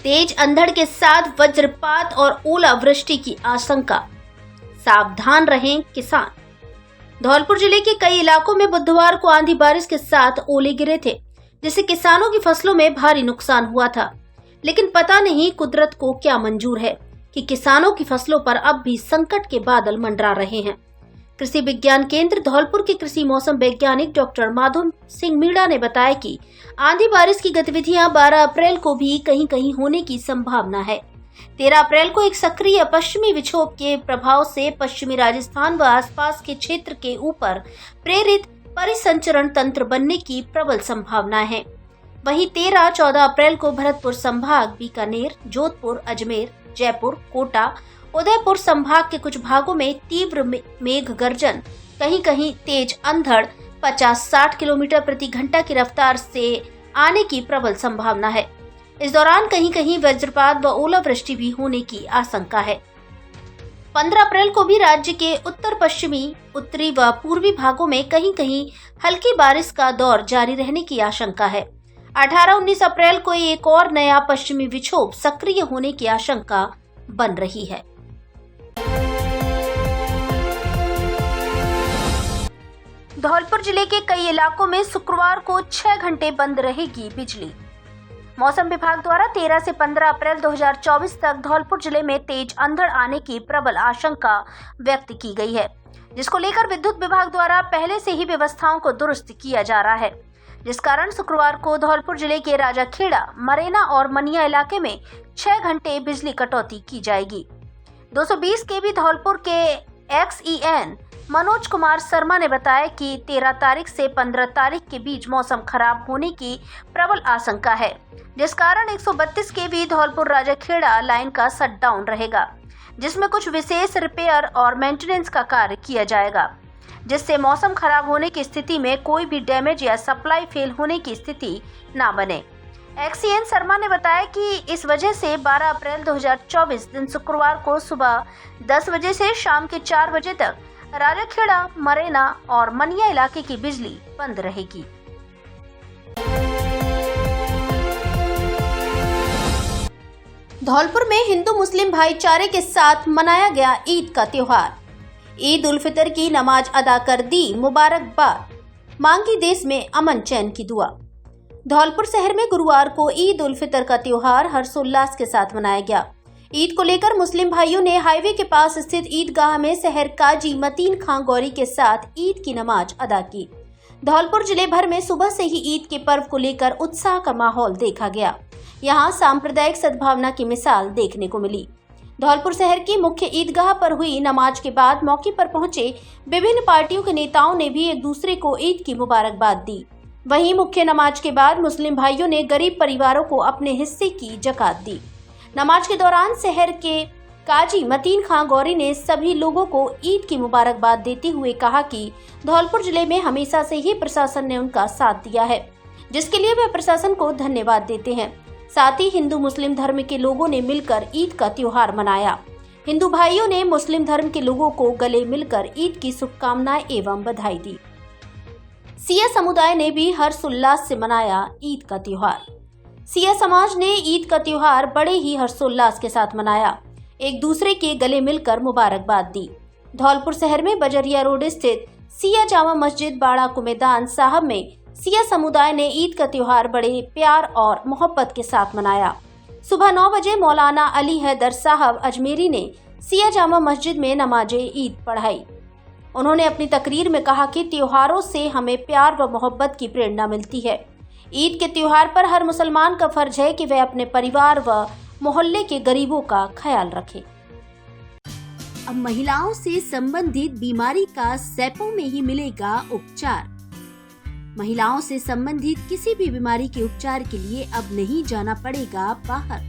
तेज अंधड़ के साथ वज्रपात और ओलावृष्टि की आशंका, सावधान रहें किसान। धौलपुर जिले के कई इलाकों में बुधवार को आंधी बारिश के साथ ओले गिरे थे, जिससे किसानों की फसलों में भारी नुकसान हुआ था। लेकिन पता नहीं कुदरत को क्या मंजूर है कि किसानों की फसलों पर अब भी संकट के बादल मंडरा रहे हैं। कृषि विज्ञान केंद्र धौलपुर के कृषि मौसम वैज्ञानिक डॉक्टर माधव सिंह मीणा ने बताया कि आंधी बारिश की गतिविधियां 12 अप्रैल को भी कहीं कहीं होने की संभावना है। 13 अप्रैल को एक सक्रिय पश्चिमी विक्षोभ के प्रभाव से पश्चिमी राजस्थान व आसपास के क्षेत्र के ऊपर प्रेरित परिसंचरण तंत्र बनने की प्रबल संभावना है। वहीं 13-14 अप्रैल को भरतपुर संभाग, बीकानेर, जोधपुर, अजमेर, जयपुर, कोटा, उदयपुर संभाग के कुछ भागों में तीव्र मेघ गर्जन, कहीं कहीं तेज अंधड़ 50-60 किलोमीटर प्रति घंटा की रफ्तार से आने की प्रबल संभावना है। इस दौरान कहीं कहीं वज्रपात व ओलावृष्टि भी होने की आशंका है। 15 अप्रैल को भी राज्य के उत्तर पश्चिमी, उत्तरी व पूर्वी भागों में कहीं कहीं हल्की बारिश का दौर जारी रहने की आशंका है। 18-19 अप्रैल को एक और नया पश्चिमी विक्षोभ सक्रिय होने की आशंका बन रही है। धौलपुर जिले के कई इलाकों में शुक्रवार को 6 घंटे बंद रहेगी बिजली। मौसम विभाग द्वारा 13 से 15 अप्रैल 2024 तक धौलपुर जिले में तेज अंधड़ आने की प्रबल आशंका व्यक्त की गई है, जिसको लेकर विद्युत विभाग द्वारा पहले से ही व्यवस्थाओं को दुरुस्त किया जा रहा है, जिस कारण शुक्रवार को धौलपुर जिले के राजाखेड़ा, मरेना और मनिया इलाके में 6 घंटे बिजली कटौती की जाएगी। 220 केवी धौलपुर के XEN मनोज कुमार शर्मा ने बताया कि 13 तारीख से 15 तारीख के बीच मौसम खराब होने की प्रबल आशंका है, जिस कारण 132 केवी धौलपुर राजाखेड़ा लाइन का शटडाउन रहेगा, जिसमें कुछ विशेष रिपेयर और मेंटेनेंस का कार्य किया जाएगा, जिससे मौसम खराब होने की स्थिति में कोई भी डैमेज या सप्लाई फेल होने की स्थिति न बने। XEN शर्मा ने बताया कि इस वजह से 12 अप्रैल 2024 दिन शुक्रवार को सुबह 10 बजे से शाम के 4 बजे तक राजाखेड़ा, मरेना और मनिया इलाके की बिजली बंद रहेगी। धौलपुर में हिंदू मुस्लिम भाईचारे के साथ मनाया गया ईद का त्योहार। ईद उल फितर की नमाज अदा कर दी मुबारकबाद, मांगी देश में अमन चैन की दुआ। धौलपुर शहर में गुरुवार को ईद उल फितर का त्योहार हर्षोल्लास के साथ मनाया गया। ईद को लेकर मुस्लिम भाइयों ने हाईवे के पास स्थित ईदगाह में शहर काजी मतीन खां गौरी के साथ ईद की नमाज अदा की। धौलपुर जिले भर में सुबह से ही ईद के पर्व को लेकर उत्साह का माहौल देखा गया। यहां सांप्रदायिक सद्भावना की मिसाल देखने को मिली। धौलपुर शहर की मुख्य ईदगाह पर हुई नमाज के बाद मौके पर पहुंचे विभिन्न पार्टियों के नेताओं ने भी एक दूसरे को ईद की मुबारकबाद दी। वहीं मुख्य नमाज के बाद मुस्लिम भाइयों ने गरीब परिवारों को अपने हिस्से की ज़कात दी। नमाज के दौरान शहर के काजी मतीन खां गौरी ने सभी लोगों को ईद की मुबारकबाद देते हुए कहा कि धौलपुर जिले में हमेशा से ही प्रशासन ने उनका साथ दिया है, जिसके लिए वे प्रशासन को धन्यवाद देते हैं। साथ ही हिंदू मुस्लिम धर्म के लोगों ने मिलकर ईद का त्योहार मनाया। हिंदू भाइयों ने मुस्लिम धर्म के लोगों को गले मिलकर ईद की शुभकामनाएं एवं बधाई दी। सिया समुदाय ने भी हर्षोल्लास से मनाया ईद का त्योहार। सिया समाज ने ईद का त्योहार बड़े ही हर्षोल्लास के साथ मनाया, एक दूसरे के गले मिलकर मुबारकबाद दी। धौलपुर शहर में बजरिया रोड स्थित सिया जामा मस्जिद बाड़ा कुमेदान साहब में सिया समुदाय ने ईद का त्योहार बड़े प्यार और मोहब्बत के साथ मनाया। सुबह 9 बजे मौलाना अली हैदर साहब अजमेरी ने सिया जामा मस्जिद में नमाजे ईद पढ़ाई। उन्होंने अपनी तकरीर में कहा कि त्योहारों से हमें प्यार व मोहब्बत की प्रेरणा मिलती है। ईद के त्योहार पर हर मुसलमान का फर्ज है कि वह अपने परिवार व मोहल्ले के गरीबों का ख्याल रखे। अब महिलाओं से संबंधित बीमारी का सैपों में ही मिलेगा उपचार। महिलाओं से संबंधित किसी भी बीमारी के उपचार के लिए अब नहीं जाना पड़ेगा बाहर।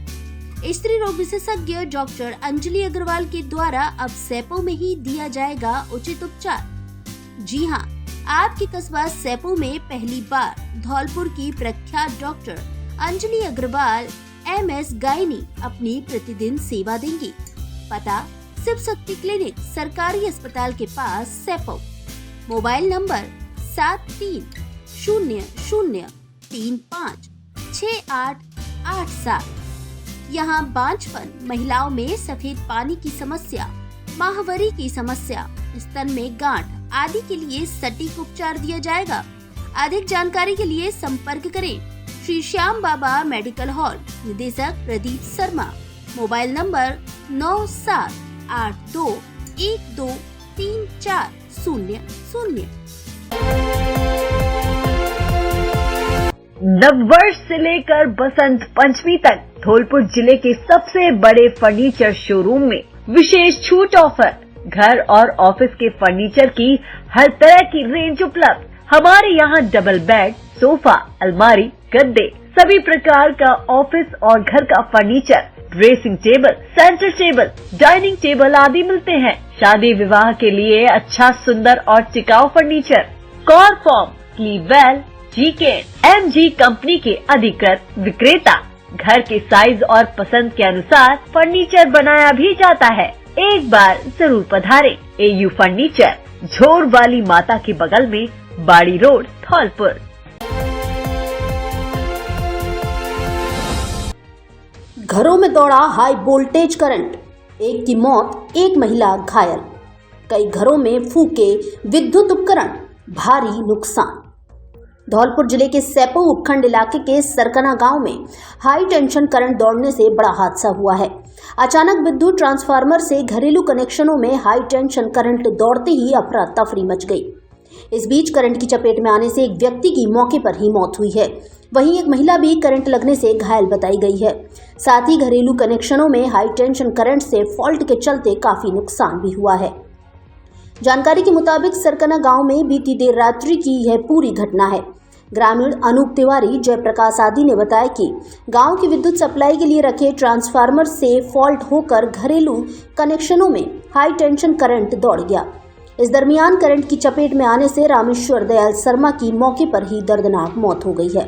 स्त्री रोग विशेषज्ञ डॉक्टर अंजलि अग्रवाल के द्वारा अब सैपों में ही दिया जाएगा उचित उपचार। जी हाँ, आपके कस्बा सैपों में पहली बार धौलपुर की प्रख्यात doctor Anjali Agrawal MS gynae अपनी प्रतिदिन सेवा देंगी। पता शिव शक्ति क्लिनिक, सरकारी अस्पताल के पास सैपो। Mobile number 7300356887। यहाँ बांझपन, महिलाओं में सफेद पानी की समस्या, माहवारी की समस्या, स्तन में गांठ आदि के लिए सटीक उपचार दिया जाएगा। अधिक जानकारी के लिए संपर्क करें श्री श्याम बाबा मेडिकल हॉल, निदेशक प्रदीप शर्मा, मोबाइल नंबर 9782123400। नववर्ष से लेकर बसंत पंचमी तक धौलपुर जिले के सबसे बड़े फर्नीचर शोरूम में विशेष छूट ऑफर। घर और ऑफिस के फर्नीचर की हर तरह की रेंज उपलब्ध। हमारे यहाँ डबल बेड, सोफा, अलमारी, गद्दे, सभी प्रकार का ऑफिस और घर का furniture, dressing table, centre table, dining table आदि मिलते हैं। शादी विवाह के लिए अच्छा, सुंदर और टिकाऊ फर्नीचर। कॉरफॉर्म, क्लीवेल, जीके, एमजी कंपनी के अधिकृत विक्रेता। घर के साइज और पसंद के अनुसार फर्नीचर बनाया भी जाता है। एक बार जरूर पधारें। एयू फर्नीचर, झोर वाली माता के बगल में, बाड़ी रोड, धौलपुर। घरों में दौड़ा हाई वोल्टेज करंट, एक की मौत, एक महिला घायल। कई घरों में फूके विद्युत उपकरण, भारी नुकसान। धौलपुर जिले के सैपो उपखंड इलाके के सरकना गांव में हाई टेंशन करंट दौड़ने से बड़ा हादसा हुआ है। अचानक विद्युत ट्रांसफार्मर से घरेलू कनेक्शनों में हाई टेंशन करंट दौड़ते ही अफरा तफरी मच गई। इस बीच करंट की चपेट में आने से एक व्यक्ति की मौके पर ही मौत हुई है। वहीं एक महिला भी करंट लगने से घायल बताई गई है। साथ ही घरेलू कनेक्शनों में हाई टेंशन करंट से फॉल्ट के चलते काफी नुकसान भी हुआ है। जानकारी के मुताबिक सरकना गांव में बीती देर रात्रि की यह पूरी घटना है। ग्रामीण अनूप तिवारी, जयप्रकाश आदि ने बताया कि गांव की विद्युत सप्लाई के लिए रखे ट्रांसफार्मर से फॉल्ट होकर घरेलू कनेक्शनों में हाई टेंशन करंट दौड़ गया। इस दरमियान करंट की चपेट में आने से रामेश्वर दयाल शर्मा की मौके पर ही दर्दनाक मौत हो गई है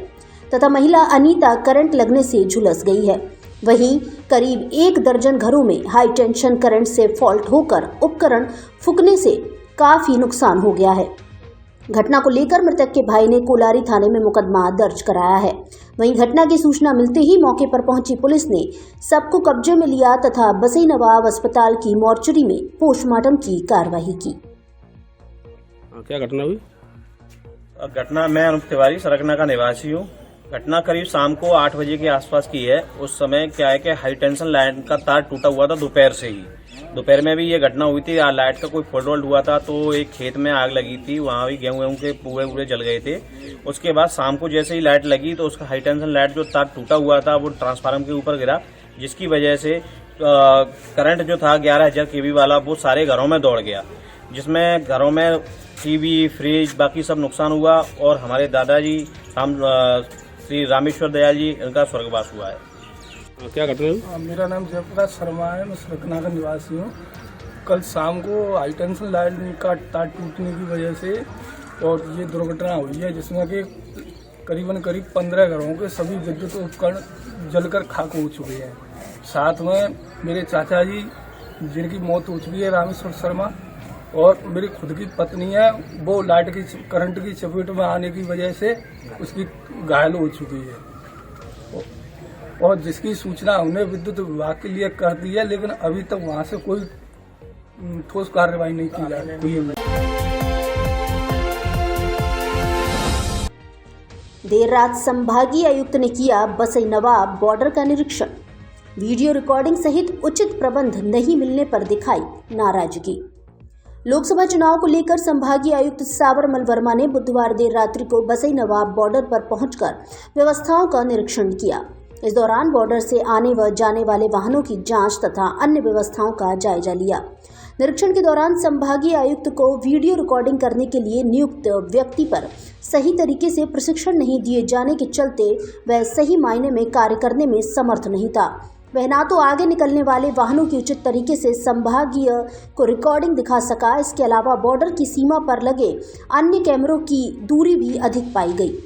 तथा महिला अनीता करंट लगने से झुलस गई है। वहीं करीब 1 दर्जन घरों में हाई टेंशन करंट से फॉल्ट होकर उपकरण फूकने से काफी नुकसान हो गया है। घटना को लेकर मृतक के भाई ने कोलारी थाने में मुकदमा दर्ज कराया है। वहीं घटना की सूचना मिलते ही मौके पर पहुंची पुलिस ने सबको कब्जे में लिया तथा बसई नवाब अस्पताल की मोर्चरी में पोस्टमार्टम की कार्रवाई की। क्या घटना हुई? घटना, मैं अनूप तिवारी सरकना का निवासी हूँ। घटना करीब शाम को 8 बजे के आसपास की है। उस समय क्या है कि हाई टेंशन लाइन का तार टूटा हुआ था दोपहर से ही। दोपहर में भी ये घटना हुई थी। लाइट का कोई फॉल्ट हुआ था तो एक खेत में आग लगी थी, वहां भी गेहूं के पूरे जल गए थे। उसके बाद शाम को जैसे ही लाइट लगी तो उसका हाई टेंशन लाइट जो तार टूटा हुआ था वो ट्रांसफार्मर के ऊपर गिरा, जिसकी वजह से करंट जो था 11,000 kV वाला वो सारे घरों में दौड़ गया, जिसमें घरों में टीवी, फ्रिज, बाकी सब नुकसान हुआ। और हमारे दादाजी श्री रामेश्वर दयाल जी, इनका स्वर्गवास हुआ है। क्या घटना हुई? मेरा नाम जयप्रकाश शर्मा है, मैं सरकना का निवासी हूँ। कल शाम को हाई टेंशन लाइन का तार टूटने की वजह से और ये दुर्घटना हुई है, जिसमें कि करीब 15 घरों के सभी विद्युत उपकरण जलकर खाक हो चुके हैं। साथ में मेरे चाचा जी, जिनकी मौत हो चुकी है, रामेश्वर शर्मा, और मेरी खुद की पत्नी है, वो लाइट की करंट की चपेट में आने की वजह से उसकी घायल हो चुकी है। और जिसकी सूचना हमने विद्युत विभाग के लिए कर दी है, लेकिन अभी तक वहां से कोई ठोस कार्रवाई नहीं की जा रही है। देर रात संभागीय आयुक्त ने किया बसई नवाब बॉर्डर का निरीक्षण। वीडियो रिकॉर्डिंग सहित उचित प्रबंध नहीं मिलने पर दिखाई नाराजगी। लोकसभा चुनाव को लेकर संभागीय आयुक्त साबरमल वर्मा ने बुधवार देर रात्रि को बसई नवाब बॉर्डर पर पहुंचकर व्यवस्थाओं का निरीक्षण किया। इस दौरान बॉर्डर से आने व जाने वाले वाहनों की जांच तथा अन्य व्यवस्थाओं का जायजा लिया। निरीक्षण के दौरान संभागीय आयुक्त को वीडियो रिकॉर्डिंग करने के लिए नियुक्त व्यक्ति पर सही तरीके से प्रशिक्षण नहीं दिए जाने के चलते वह सही मायने में कार्य करने में समर्थ नहीं था। वह ना तो आगे निकलने वाले वाहनों की उचित तरीके से संभागीय को रिकॉर्डिंग दिखा सका। इसके अलावा बॉर्डर की सीमा पर लगे अन्य कैमरों की दूरी भी अधिक पाई गई।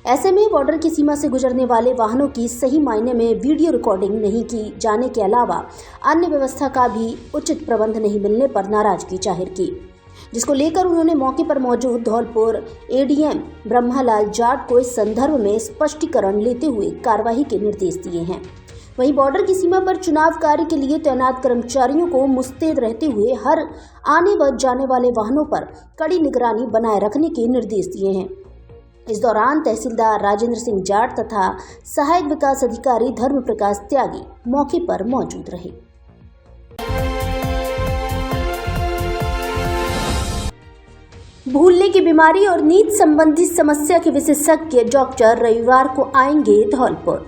ऐसे में बॉर्डर की सीमा से गुजरने वाले वाहनों की सही मायने में वीडियो रिकॉर्डिंग नहीं की जाने के अलावा अन्य व्यवस्था का भी उचित प्रबंध नहीं मिलने पर नाराजगी जाहिर की, जिसको लेकर उन्होंने मौके पर मौजूद धौलपुर एडीएम ब्रह्मालाल जाट को इस संदर्भ में स्पष्टीकरण लेते हुए कार्यवाही के निर्देश दिए हैं। वहीं बॉर्डर की सीमा पर चुनाव कार्य के लिए तैनात कर्मचारियों को मुस्तैद रहते हुए हर आने व जाने वाले वाहनों पर कड़ी निगरानी बनाए रखने के निर्देश दिए हैं। इस दौरान तहसीलदार राजेंद्र सिंह जाट तथा सहायक विकास अधिकारी धर्म प्रकाश त्यागी मौके पर मौजूद रहे। भूलने की बीमारी और नींद संबंधी समस्या के विशेषज्ञ डॉक्टर रविवार को आएंगे धौलपुर।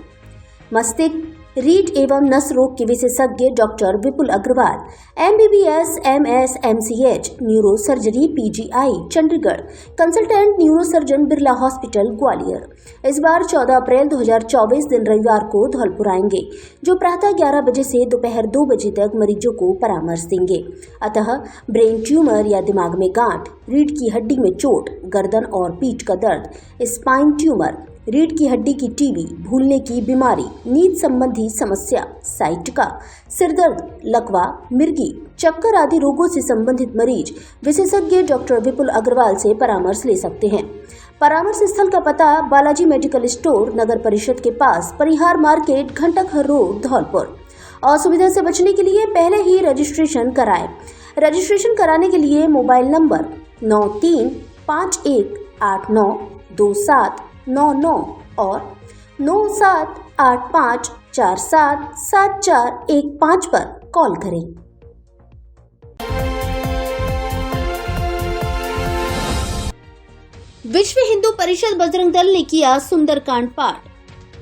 मस्तिष्क रीढ़ एवं नस रोग के विशेषज्ञ doctor Vipul Agrawal MBBS MS MCH neuro surgery PGI Chandigarh, consultant neuro surgeon Birla hospital Gwalior इस बार 14 अप्रैल 2024 दिन रविवार को धौलपुर आएंगे, जो प्रातः 11 बजे से दोपहर 2 बजे तक मरीजों को परामर्श देंगे। अतः ब्रेन ट्यूमर या दिमाग में गांठ, रीढ़ की हड्डी में चोट, गर्दन और पीठ का दर्द, स्पाइन ट्यूमर, रीढ़ की हड्डी की टीबी, भूलने की बीमारी, नींद संबंधी समस्या, साइटिका, सिरदर्द, लकवा, मिर्गी, चक्कर आदि रोगों से संबंधित मरीज विशेषज्ञ डॉक्टर विपुल अग्रवाल से परामर्श ले सकते हैं। परामर्श स्थल का पता बालाजी मेडिकल स्टोर, नगर परिषद के पास, परिहार मार्केट, घंटाघर रोड, धौलपुर। असुविधा से बचने के लिए पहले ही रजिस्ट्रेशन कराएं। रजिस्ट्रेशन कराने के लिए मोबाइल नंबर 9351892799 और 9785477415 पर कॉल करें। विश्व हिंदू परिषद बजरंग दल ने किया सुंदरकांड पाठ।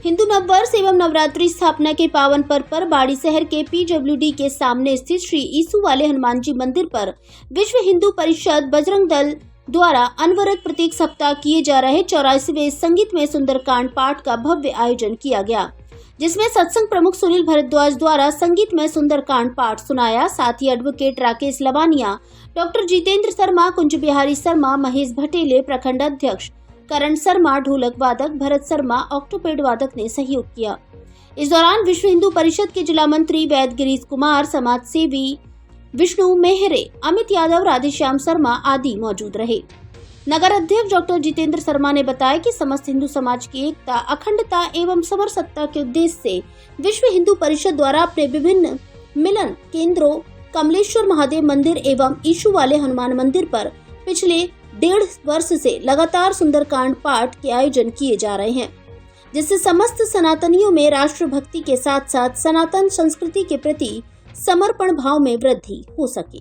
हिंदू नववर्ष एवं नवरात्रि स्थापना के पावन पर्व पर बाड़ी शहर के PWD के सामने स्थित श्री ईसु वाले हनुमान जी मंदिर पर विश्व हिंदू परिषद बजरंग दल द्वारा अनवरत प्रतीक सप्ताह किए जा रहे 84वें संगीतमय सुंदरकांड पाठ का भव्य आयोजन किया गया, जिसमें सत्संग प्रमुख सुनील भारद्वाज द्वारा संगीतमय सुंदरकांड पाठ सुनाया। साथ ही एडवोकेट राकेश लवानिया, डॉक्टर जितेंद्र शर्मा, कुंज बिहारी शर्मा, महेश भटेले, प्रखंड अध्यक्ष करण शर्मा, ढोलक वादक भरत शर्मा, ऑक्टोपेड वादक ने सहयोग किया। इस दौरान विश्व हिंदू परिषद के जिला मंत्री वैद्य गिरीश कुमार, समाज सेवी विष्णु मेहरे, अमित यादव, राधेश्याम शर्मा आदि मौजूद रहे। नगर अध्यक्ष डॉक्टर जितेंद्र शर्मा ने बताया कि समस्त हिंदू समाज की एकता, अखंडता एवं समरसत्ता के उद्देश्य से विश्व हिंदू परिषद द्वारा अपने विभिन्न मिलन केंद्रों कमलेश्वर महादेव मंदिर एवं ईशु वाले हनुमान मंदिर पर पिछले 1.5 वर्ष से लगातार सुंदरकांड पाठ के आयोजन किए जा रहे हैं, जिससे समस्त सनातनियों में राष्ट्र भक्ति के साथ साथ सनातन संस्कृति के प्रति समर्पण भाव में वृद्धि हो सके।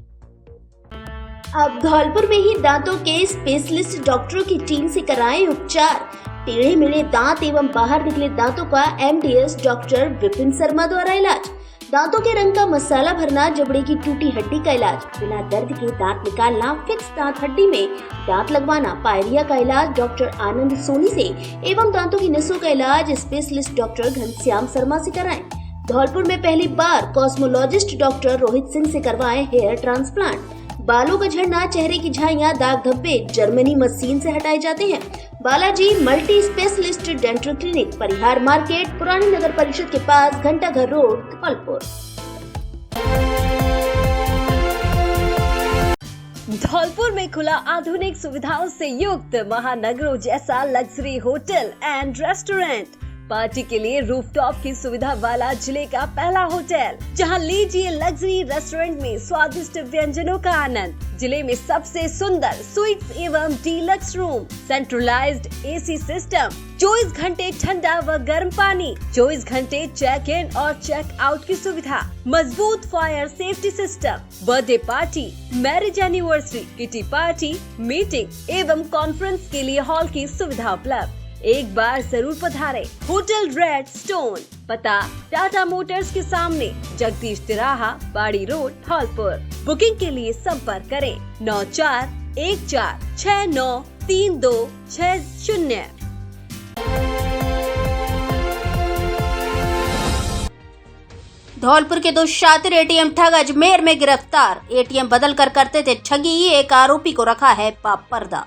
अब धौलपुर में ही दांतों के स्पेशलिस्ट डॉक्टरों की टीम से कराएं उपचार। टेढ़े मेढ़े दांत एवं बाहर निकले दांतों का MDS डॉक्टर विपिन शर्मा द्वारा इलाज। दांतों के रंग का मसाला भरना, जबड़े की टूटी हड्डी का इलाज, बिना दर्द के दांत निकालना, फिक्स दांत हड्डी में दांत लगवाना, पायरिया का इलाज डॉक्टर आनंद सोनी से एवं दांतों की नसों का इलाज स्पेशलिस्ट डॉक्टर घनश्याम शर्मा से कराएं। धौलपुर में पहली बार कॉस्मोलॉजिस्ट डॉक्टर रोहित सिंह से करवाएं हेयर ट्रांसप्लांट। बालों का झड़ना, चेहरे की झाइयां, दाग धब्बे जर्मनी मशीन से हटाए जाते हैं। Balaji multi specialist dental clinic, Parihar market, पुरानी नगर परिषद के पास, घंटाघर रोड, धौलपुर। धौलपुर में खुला आधुनिक सुविधाओं से युक्त महानगरों जैसा luxury hotel and restaurant. Party के लिए रूफटॉप की सुविधा वाला जिले का पहला होटल, जहां लीजिए लग्जरी रेस्टोरेंट में स्वादिष्ट व्यंजनों का आनंद। जिले में सबसे सुंदर स्वीट्स एवं deluxe room, centralised AC system, 24 घंटे ठंडा व गर्म पानी, 24 घंटे चेक इन और चेक आउट की सुविधा, मजबूत fire safety system, birthday party, marriage anniversary, kitty party, meeting एवं कॉन्फ्रेंस के लिए हॉल की सुविधा उपलब्ध। एक बार जरूर पधारे। होटल रेड स्टोन, पता टाटा मोटर्स के सामने, जगदीश तिराहा, बाड़ी रोड, धौलपुर। बुकिंग के लिए संपर्क करें 9414693260। धौलपुर के 2 शातिर ATM ठग अजमेर में गिरफ्तार। ATM बदल कर करते थे ठगी, एक आरोपी को रखा है पर्दा।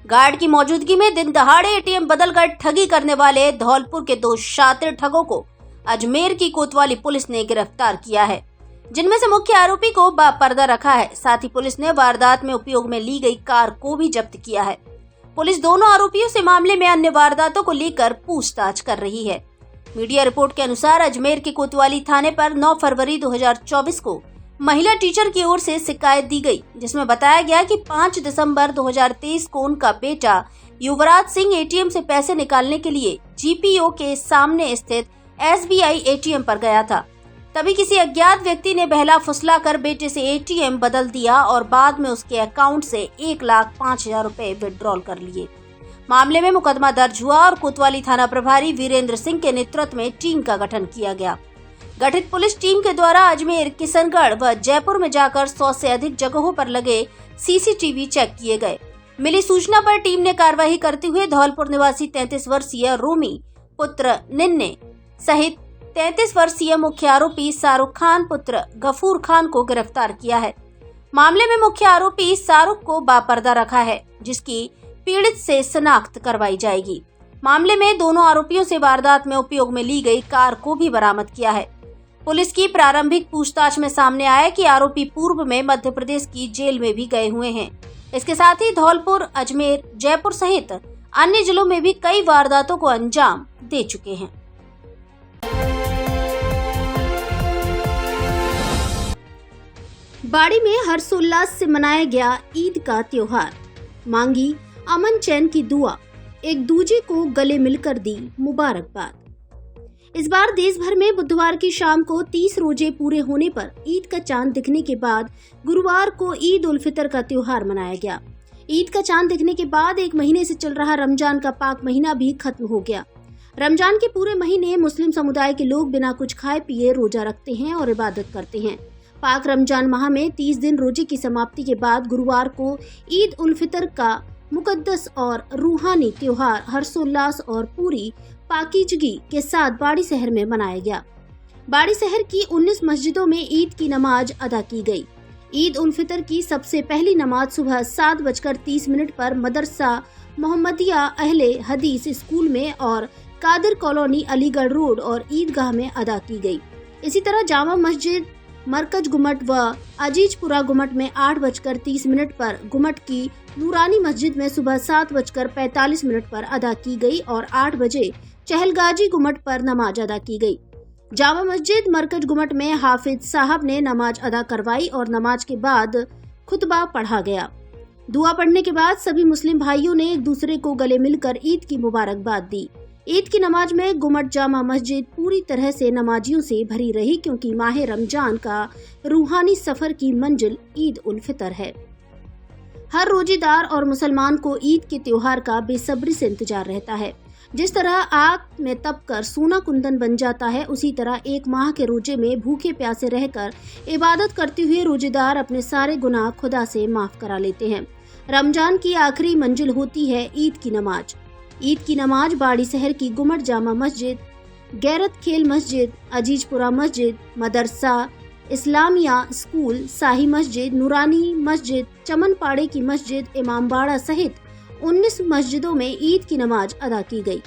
गार्ड की मौजूदगी में दिन दहाड़े ATM बदलकर ठगी करने वाले धौलपुर के 2 शातिर ठगों को अजमेर की कोतवाली पुलिस ने गिरफ्तार किया है, जिनमें से मुख्य आरोपी को पर्दा रखा है। साथ ही पुलिस ने वारदात में उपयोग में ली गई कार को भी जब्त किया है। पुलिस दोनों आरोपियों से मामले में अन्य वारदातों को लेकर पूछताछ कर रही है। मीडिया रिपोर्ट के अनुसार अजमेर के कोतवाली थाने पर 9 फरवरी 2024 को महिला टीचर की ओर से शिकायत दी गई, जिसमें बताया गया कि 5 दिसंबर 2023 को उनका बेटा युवराज सिंह एटीएम से पैसे निकालने के लिए जीपीओ के सामने स्थित एसबीआई एटीएम पर गया था। तभी किसी अज्ञात व्यक्ति ने बहला फुसलाकर बेटे से एटीएम बदल दिया और बाद में उसके अकाउंट से 1,05,000 रुपए विड्रॉल कर लिए। मामले में मुकदमा दर्ज हुआ और कोतवाली थाना प्रभारी वीरेंद्र सिंह के नेतृत्व में टीम का गठन किया गया। गठित पुलिस टीम के द्वारा अजमेर, किशनगढ़ व जयपुर में जाकर 100 से अधिक जगहों पर लगे सीसीटीवी चेक किए गए। मिली सूचना पर टीम ने कार्रवाई करते हुए धौलपुर निवासी 33 वर्षीय रोमी पुत्र निन्ने सहित 33 वर्षीय मुख्य आरोपी शाहरुख खान पुत्र गफूर खान को गिरफ्तार किया है। मामले में मुख्य आरोपी शाहरुख को बापर्दा रखा है, जिसकी पीड़ित से शिनाख्त करवाई जाएगी। मामले में दोनों आरोपियों से वारदात में उपयोग में ली गई कार को भी बरामद किया है। पुलिस की प्रारंभिक पूछताछ में सामने आया कि आरोपी पूर्व में मध्य प्रदेश की जेल में भी गए हुए हैं। इसके साथ ही धौलपुर, अजमेर, जयपुर सहित अन्य जिलों में भी कई वारदातों को अंजाम दे चुके हैं। बाड़ी में हर्षोल्लास से मनाया गया ईद का त्योहार, मांगी अमन चैन की दुआ, एक दूजे को गले मिलकर दी मुबारकबाद। इस बार देश भर में बुधवार की शाम को 30 रोजे पूरे होने पर ईद का चांद दिखने के बाद गुरुवार को ईद उल फितर का त्योहार मनाया गया। ईद का चांद दिखने के बाद एक महीने से चल रहा रमजान का पाक महीना भी खत्म हो गया। रमजान के पूरे महीने मुस्लिम समुदाय के लोग बिना कुछ खाए पिए रोजा रखते हैं और इबादत करते हैं। पाक रमजान माह में 30 दिन रोजे की समाप्ति के बाद गुरुवार को ईद उल फितर का मुकद्दस और रूहानी त्योहार हर्षोल्लास और पूरी पाकीजगी के साथ बाड़ी शहर में मनाया गया। बाड़ी शहर की 19 मस्जिदों में ईद की नमाज अदा की गई। ईद उल फितर की सबसे पहली नमाज सुबह 7:30 पर मदरसा मोहम्मदिया अहले हदीस स्कूल में और कादिर कॉलोनी अलीगढ़ रोड और ईदगाह में अदा की गई। इसी तरह जामा मस्जिद, मरकज गुमट व अजीजपुरा गुमट में 8:30 पर, गुमट की नूरानी मस्जिद में सुबह 7:45 पर अदा की गई और 8 बजे चहलगाजी गुमट पर नमाज अदा की गई। जामा मस्जिद मरकज गुमट में हाफिज साहब ने नमाज अदा करवाई और नमाज के बाद खुतबा पढ़ा गया। दुआ पढ़ने के बाद सभी मुस्लिम भाइयों ने एक दूसरे को गले मिलकर ईद की मुबारकबाद दी। ईद की नमाज में गुमट जामा मस्जिद पूरी तरह से नमाजियों से भरी रही, क्योंकि माह रमजान का रूहानी सफर की मंजिल ईद उल फितर है। हर रोजेदार और मुसलमान को ईद के त्योहार का बेसब्री से इंतजार रहता है। जिस तरह आग में तपकर सोना कुंदन बन जाता है, उसी तरह एक माह के रोजे में भूखे प्यासे रहकर इबादत करते हुए रोजेदार अपने सारे गुनाह खुदा से माफ करा लेते हैं। रमजान की आखिरी मंजिल होती है ईद की नमाज। ईद की नमाज बाड़ी शहर की गुमट जामा मस्जिद, गैरत खेल मस्जिद, अजीजपुरा मस्जिद, मदरसा इस्लामिया स्कूल, शाही मस्जिद, नूरानी मस्जिद, चमनपाड़े की मस्जिद, इमामबाड़ा सहित 19 मस्जिदों में ईद की नमाज अदा की गई।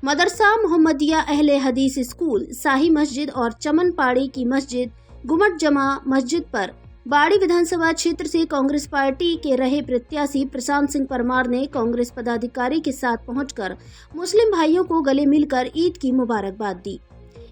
मदरसा मोहम्मदिया अहले हदीस स्कूल, शाही मस्जिद और चमनपाड़े की मस्जिद, गुमट जमा मस्जिद पर बाड़ी विधानसभा क्षेत्र से कांग्रेस पार्टी के रहे प्रत्याशी प्रशांत सिंह परमार ने कांग्रेस पदाधिकारी के साथ पहुंचकर मुस्लिम भाइयों को गले मिलकर ईद की मुबारकबाद दी।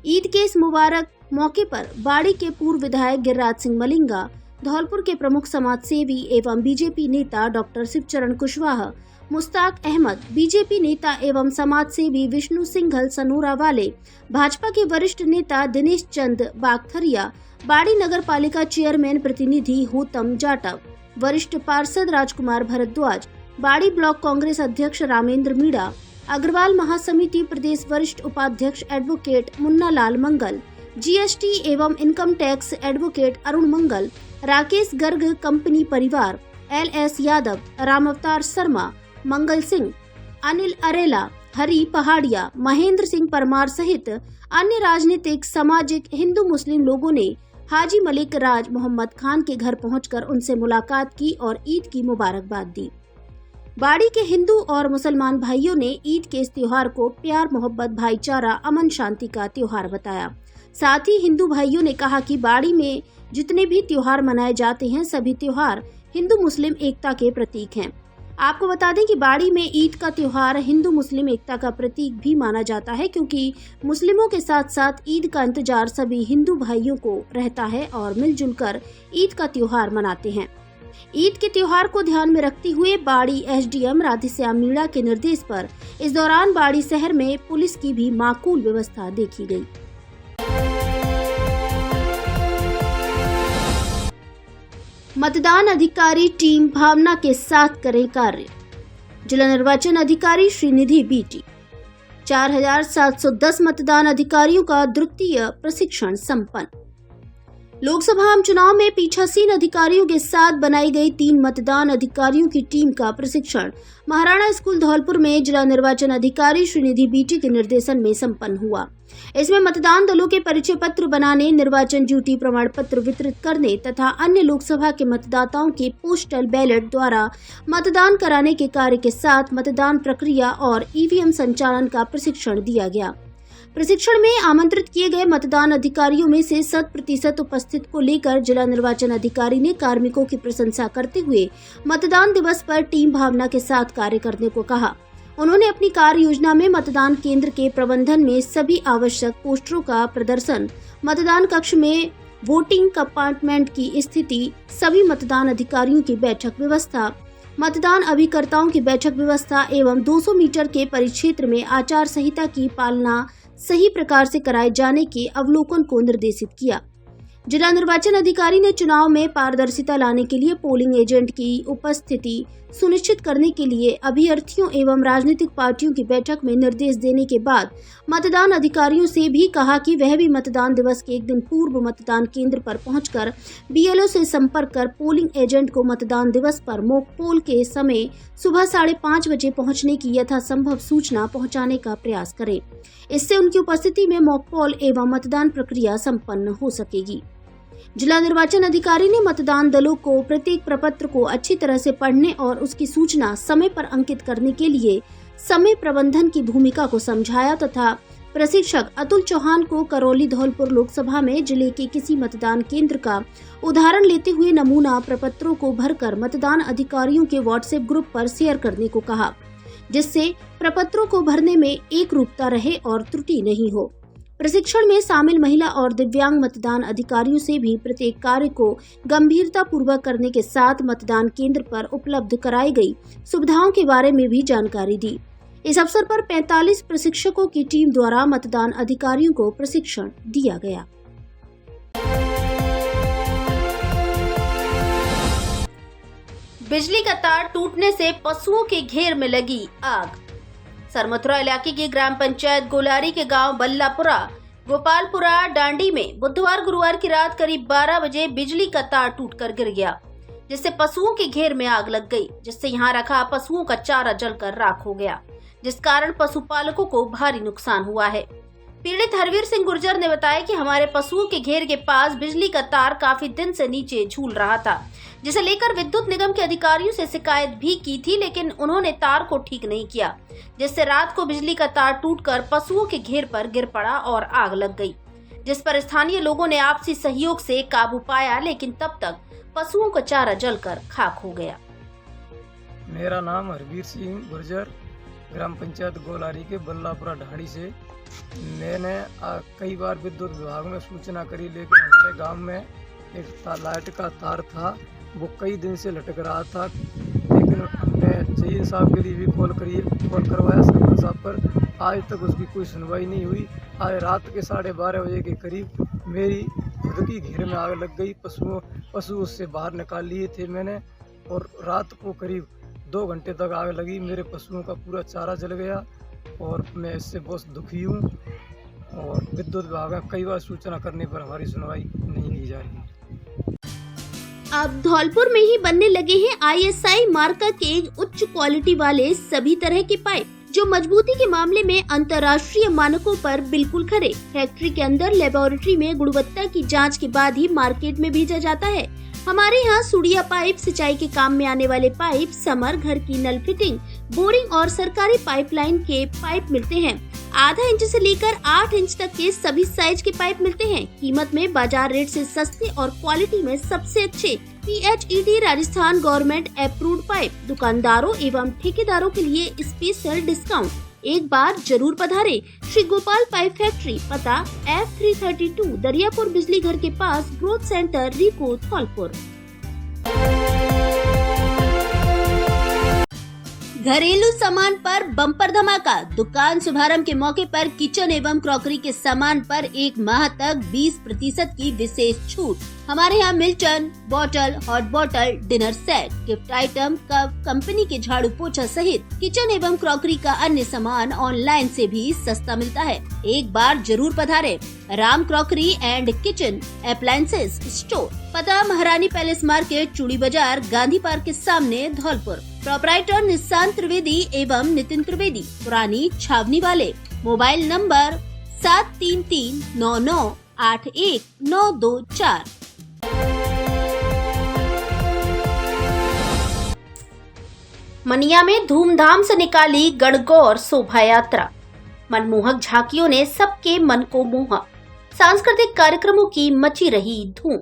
ईद के इस मुबारक मौके पर बाड़ी के पूर्व विधायक गिरिराज सिंह मलिंगा, धौलपुर के प्रमुख समाज सेवी एवं बीजेपी नेता डॉक्टर शिवचरण कुशवाहा, मुश्ताक अहमद, बीजेपी नेता एवं समाज सेवी विष्णु सिंघल सनोरा वाले, भाजपा के वरिष्ठ नेता दिनेश चंद बागथरिया, बाड़ी नगर पालिका चेयरमैन प्रतिनिधि होतम जाटव, वरिष्ठ पार्षद राजकुमार भरद्वाज, बाड़ी ब्लॉक कांग्रेस अध्यक्ष रामेंद्र मीणा, अग्रवाल महासमिति प्रदेश वरिष्ठ उपाध्यक्ष एडवोकेट मुन्ना लाल मंगल, जीएसटी एवं इनकम टैक्स एडवोकेट अरुण मंगल, राकेश गर्ग कंपनी परिवार, LS यादव, राम अवतार शर्मा, मंगल सिंह, अनिल अरेला, हरी पहाड़िया, महेंद्र सिंह परमार सहित अन्य राजनीतिक, सामाजिक, हिंदू मुस्लिम लोगों ने हाजी मलिक राज मोहम्मद खान के घर पहुंचकर उनसे मुलाकात की और ईद की मुबारकबाद दी। बाड़ी के हिंदू और मुसलमान भाइयों ने ईद के इस त्योहार को प्यार, मोहब्बत, भाईचारा, अमन शांति का त्योहार बताया। साथ ही हिंदू भाइयों ने कहा कि बाड़ी में जितने भी त्योहार मनाए जाते हैं, सभी त्योहार हिंदू मुस्लिम एकता के प्रतीक हैं। आपको बता दें कि बाड़ी में ईद का त्योहार हिंदू मुस्लिम एकता का प्रतीक भी माना जाता है, क्योंकि मुस्लिमों के साथ साथ ईद का इंतजार सभी हिंदू भाइयों को रहता है और मिलजुल कर ईद का त्योहार मनाते हैं। ईद के त्योहार को ध्यान में रखते हुए बाड़ी एसडीएम राधेश्याम मीणा के निर्देश पर इस दौरान बाड़ी शहर में पुलिस की भी माकूल व्यवस्था देखी गई। मतदान अधिकारी टीम भावना के साथ करें कार्य। जिला निर्वाचन अधिकारी श्रीनिधि बीटी। 4710 मतदान अधिकारियों का द्वितीय प्रशिक्षण संपन्न। लोकसभा आम चुनाव में पीठासीन अधिकारियों के साथ बनाई गई 3 मतदान अधिकारियों की टीम का प्रशिक्षण महाराणा स्कूल धौलपुर में जिला निर्वाचन अधिकारी श्रीनिधि बीटी के निर्देशन में संपन्न हुआ। इसमें मतदान दलों के परिचय पत्र बनाने, निर्वाचन ड्यूटी प्रमाण पत्र वितरित करने तथा अन्य लोकसभा के मतदाताओं के पोस्टल बैलेट द्वारा मतदान कराने के कार्य के साथ मतदान प्रक्रिया और ईवीएम संचालन का प्रशिक्षण दिया गया। प्रशिक्षण में आमंत्रित किए गए मतदान अधिकारियों में से 100% उपस्थित को लेकर जिला निर्वाचन अधिकारी ने कार्मिकों की प्रशंसा करते हुए मतदान दिवस पर टीम भावना के साथ कार्य करने को कहा। उन्होंने अपनी कार्य योजना में मतदान केंद्र के प्रबंधन में सभी आवश्यक पोस्टरों का प्रदर्शन, मतदान कक्ष में वोटिंग कंपार्टमेंट की स्थिति, सभी मतदान अधिकारियों की बैठक व्यवस्था, मतदान अभिकर्ताओं की बैठक व्यवस्था एवं 200 मीटर के परिक्षेत्र में आचार संहिता की पालना सही प्रकार से कराए जाने के अवलोकन को निर्देशित किया। जिला निर्वाचन अधिकारी ने चुनाव में पारदर्शिता लाने के लिए पोलिंग एजेंट की उपस्थिति सुनिश्चित करने के लिए अभ्यर्थियों एवं राजनीतिक पार्टियों की बैठक में निर्देश देने के बाद मतदान अधिकारियों से भी कहा कि वह भी मतदान दिवस के एक दिन पूर्व मतदान केंद्र पर पहुंचकर बीएलओ से संपर्क कर पोलिंग एजेंट को मतदान दिवस पर मॉक पोल के समय सुबह 5:30 बजे पहुंचने की यथासंभव सूचना पहुंचाने का प्रयास करें। इससे उनकी उपस्थिति में मॉक पोल एवं मतदान प्रक्रिया संपन्न हो सकेगी। जिला निर्वाचन अधिकारी ने मतदान दलों को प्रत्येक प्रपत्र को अच्छी तरह से पढ़ने और उसकी सूचना समय पर अंकित करने के लिए समय प्रबंधन की भूमिका को समझाया तथा प्रशिक्षक अतुल चौहान को करौली धौलपुर लोकसभा में जिले के किसी मतदान केंद्र का उदाहरण लेते हुए नमूना प्रपत्रों को भरकर मतदान अधिकारियों के व्हाट्सएप ग्रुप पर शेयर करने को कहा, जिससे प्रपत्रों को भरने में एक रूपता रहे और त्रुटि नहीं हो। प्रशिक्षण में शामिल महिला और दिव्यांग मतदान अधिकारियों से भी प्रत्येक कार्य को गंभीरता पूर्वक करने के साथ मतदान केंद्र पर उपलब्ध कराई गई सुविधाओं के बारे में भी जानकारी दी। इस अवसर पर 45 प्रशिक्षकों की टीम द्वारा मतदान अधिकारियों को प्रशिक्षण दिया गया। बिजली का तार टूटने से पशुओं के घेर में लगी आग। सरमथुरा इलाके की ग्राम पंचायत गोलारी के गांव बल्लापुरा गोपालपुरा डांडी में बुधवार गुरुवार की रात करीब 12 बजे बिजली का तार टूटकर गिर गया, जिससे पशुओं के घेर में आग लग गई, जिससे यहां रखा पशुओं का चारा जलकर राख हो गया, जिस कारण पशुपालकों को भारी नुकसान हुआ है। पीड़ित हरवीर सिंह गुर्जर ने बताया कि हमारे पशुओं के घेर के पास बिजली का तार काफी दिन से नीचे झूल रहा था, जिसे लेकर विद्युत निगम के अधिकारियों से शिकायत भी की थी, लेकिन उन्होंने तार को ठीक नहीं किया, जिससे रात को बिजली का तार टूटकर पशुओं के घेर पर गिर पड़ा और आग लग गई, जिस पर स्थानीय लोगों ने आपसी सहयोग से काबू पाया, लेकिन तब तक पशुओं का चारा जलकर खाक हो गया। मेरा नाम हरवीर सिंह गुर्जर, ग्राम पंचायत गोलारी के बल्लापुरा ढाड़ी से। मैंने कई बार विद्युत विभाग में सूचना करी, लेकिन हमारे गांव में एक लाइट का तार था, वो कई दिन से लटक रहा था। लेकिन हमने जहीर साहब के लिए भी कॉल करवाया सरपंच साहब पर, आज तक उसकी कोई सुनवाई नहीं हुई। आज रात के 12:30 बजे के करीब मेरी खुद की घेर में आग लग गई। पशु उससे बाहर निकाल लिए थे मैंने, और रात को करीब 2 घंटे तक आग लगी। मेरे पशुओं का पूरा चारा जल गया और मैं इससे बहुत दुखी हूँ। और विद्युत विभाग में कई बार सूचना करने पर हमारी सुनवाई नहीं की जा रही है। अब धौलपुर में ही बनने लगे हैं ISI मार्का के उच्च क्वालिटी वाले सभी तरह के पाइप, जो मजबूती के मामले में अंतर्राष्ट्रीय मानकों पर बिल्कुल खरे। फैक्ट्री के अंदर लेबोरेटरी में गुणवत्ता की जांच के बाद ही मार्केट में भेजा जाता है। हमारे यहाँ सुड़िया पाइप, सिंचाई के काम में आने वाले पाइप, समर, घर की नल फिटिंग, बोरिंग और सरकारी पाइपलाइन के पाइप मिलते हैं। आधा इंच से लेकर 8 इंच तक के सभी साइज के पाइप मिलते हैं। कीमत में बाजार रेट से सस्ते और क्वालिटी में सबसे अच्छे PHED Rajasthan government approved pipe दुकानदारों एवं ठेकेदारों के लिए स्पेशल डिस्काउंट। एक बार जरूर पधारे श्री गोपाल पाइप फैक्ट्री, पता F332 दरियापुर बिजली घर के पास, ग्रोथ सेंटर, रिको, धौलपुर। घरेलू सामान पर बम्पर धमाका। दुकान शुभारंभ के मौके पर किचन एवं क्रॉकरी के सामान पर 1 माह तक 20% की विशेष छूट। हमारे यहाँ Milton bottle, hot bottle, dinner set, gift item, cup, company के झाड़ू पोछा सहित किचन एवं क्रॉकरी का अन्य सामान ऑनलाइन से भी सस्ता मिलता है। एक बार जरूर पधारे। Ram crockery and kitchen appliances store, पता महारानी पैलेस मार्केट, चूड़ी बाजार, गांधी पार्क के सामने, धौलपुर। प्रोपराइटर निशांत त्रिवेदी एवं नितिन त्रिवेदी, पुरानी छावनी वाले। Mobile number 7339981924। मनिया में धूमधाम से निकाली गणगौर शोभा यात्रा। मनमोहक झांकियों ने सबके मन को मोहा। सांस्कृतिक कार्यक्रमों की मची रही धूम।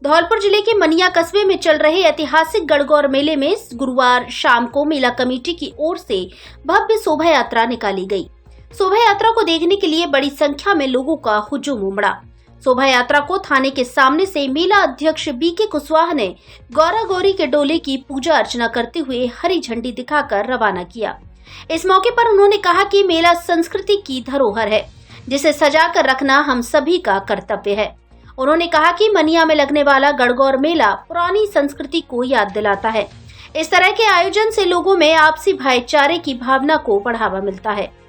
धौलपुर जिले के मनिया कस्बे में चल रहे ऐतिहासिक गणगौर मेले में गुरुवार शाम को मेला कमेटी की ओर से भव्य शोभा यात्रा निकाली गई। शोभा यात्रा को देखने के लिए बड़ी संख्या में लोगों का हुजूम उमड़ा। शोभा यात्रा को थाने के सामने से मेला अध्यक्ष BK कुशवाहा ने गौरा गौरी के डोले की पूजा अर्चना करते हुए हरी झंडी दिखाकर रवाना किया। इस मौके पर उन्होंने कहा कि मेला संस्कृति की धरोहर है, जिसे सजा कर रखना हम सभी का कर्तव्य है। उन्होंने कहा कि मनिया में लगने वाला गणगौर मेला पुरानी संस्कृति को याद दिलाता है। इस तरह के आयोजन से लोगों में आपसी भाईचारे की भावना को बढ़ावा मिलता है।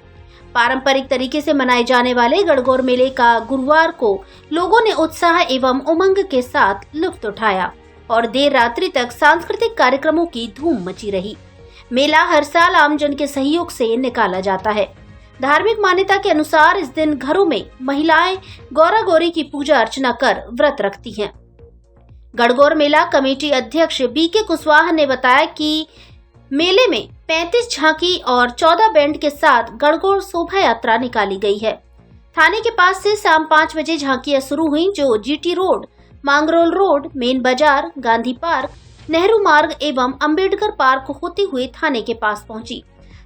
पारंपरिक तरीके से मनाए जाने वाले गणगौर मेले का गुरुवार को लोगों ने उत्साह एवं उमंग के साथ लुत्फ उठाया और देर रात्रि तक सांस्कृतिक कार्यक्रमों की धूम मची रही। मेला हर साल आमजन के सहयोग से निकाला जाता है। धार्मिक मान्यता के अनुसार इस दिन घरों में महिलाएं गौरा गौरी की पूजा अर्चना कर व्रत रखती हैं। गणगौर मेला कमेटी अध्यक्ष BK कुशवाहा ने बताया कि मेले में 35 झांकी और 14 बैंड के साथ गणगौर शोभा यात्रा निकाली गई है। थाने के पास से शाम 5 बजे झांकियां शुरू हुई, जो GT road, Mangrol road, main बाजार, गांधी पार्क, नेहरू मार्ग एवं अंबेडकर पार्क होते हुए थाने के पास पहुंची,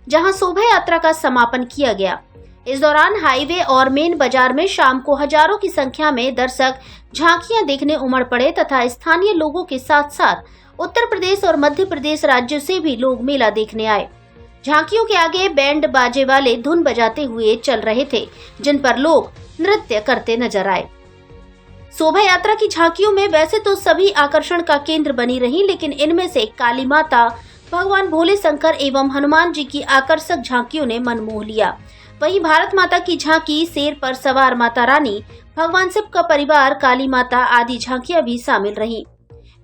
जहां शोभा यात्रा का समापन किया गया। इस दौरान हाईवे और मेन बाजार में शाम को हजारों की संख्या में दर्शक झांकियां देखने उमड़ पड़े तथा स्थानीय लोगों के साथ साथ उत्तर प्रदेश और मध्य प्रदेश राज्यों से भी लोग मेला देखने आए। झांकियों के आगे बैंड बाजे वाले धुन बजाते हुए चल रहे थे, जिन पर लोग नृत्य करते नजर आए। शोभा यात्रा की झांकियों में वैसे तो सभी आकर्षण का केंद्र बनी रही, लेकिन इनमें से काली माता, भगवान भोले शंकर एवं हनुमान जी की आकर्षक झांकियों ने मन मोह लिया। वहीं भारत माता की झांकी, शेर पर सवार माता रानी, भगवान शिव का परिवार, काली माता आदि झांकियां भी शामिल रहीं।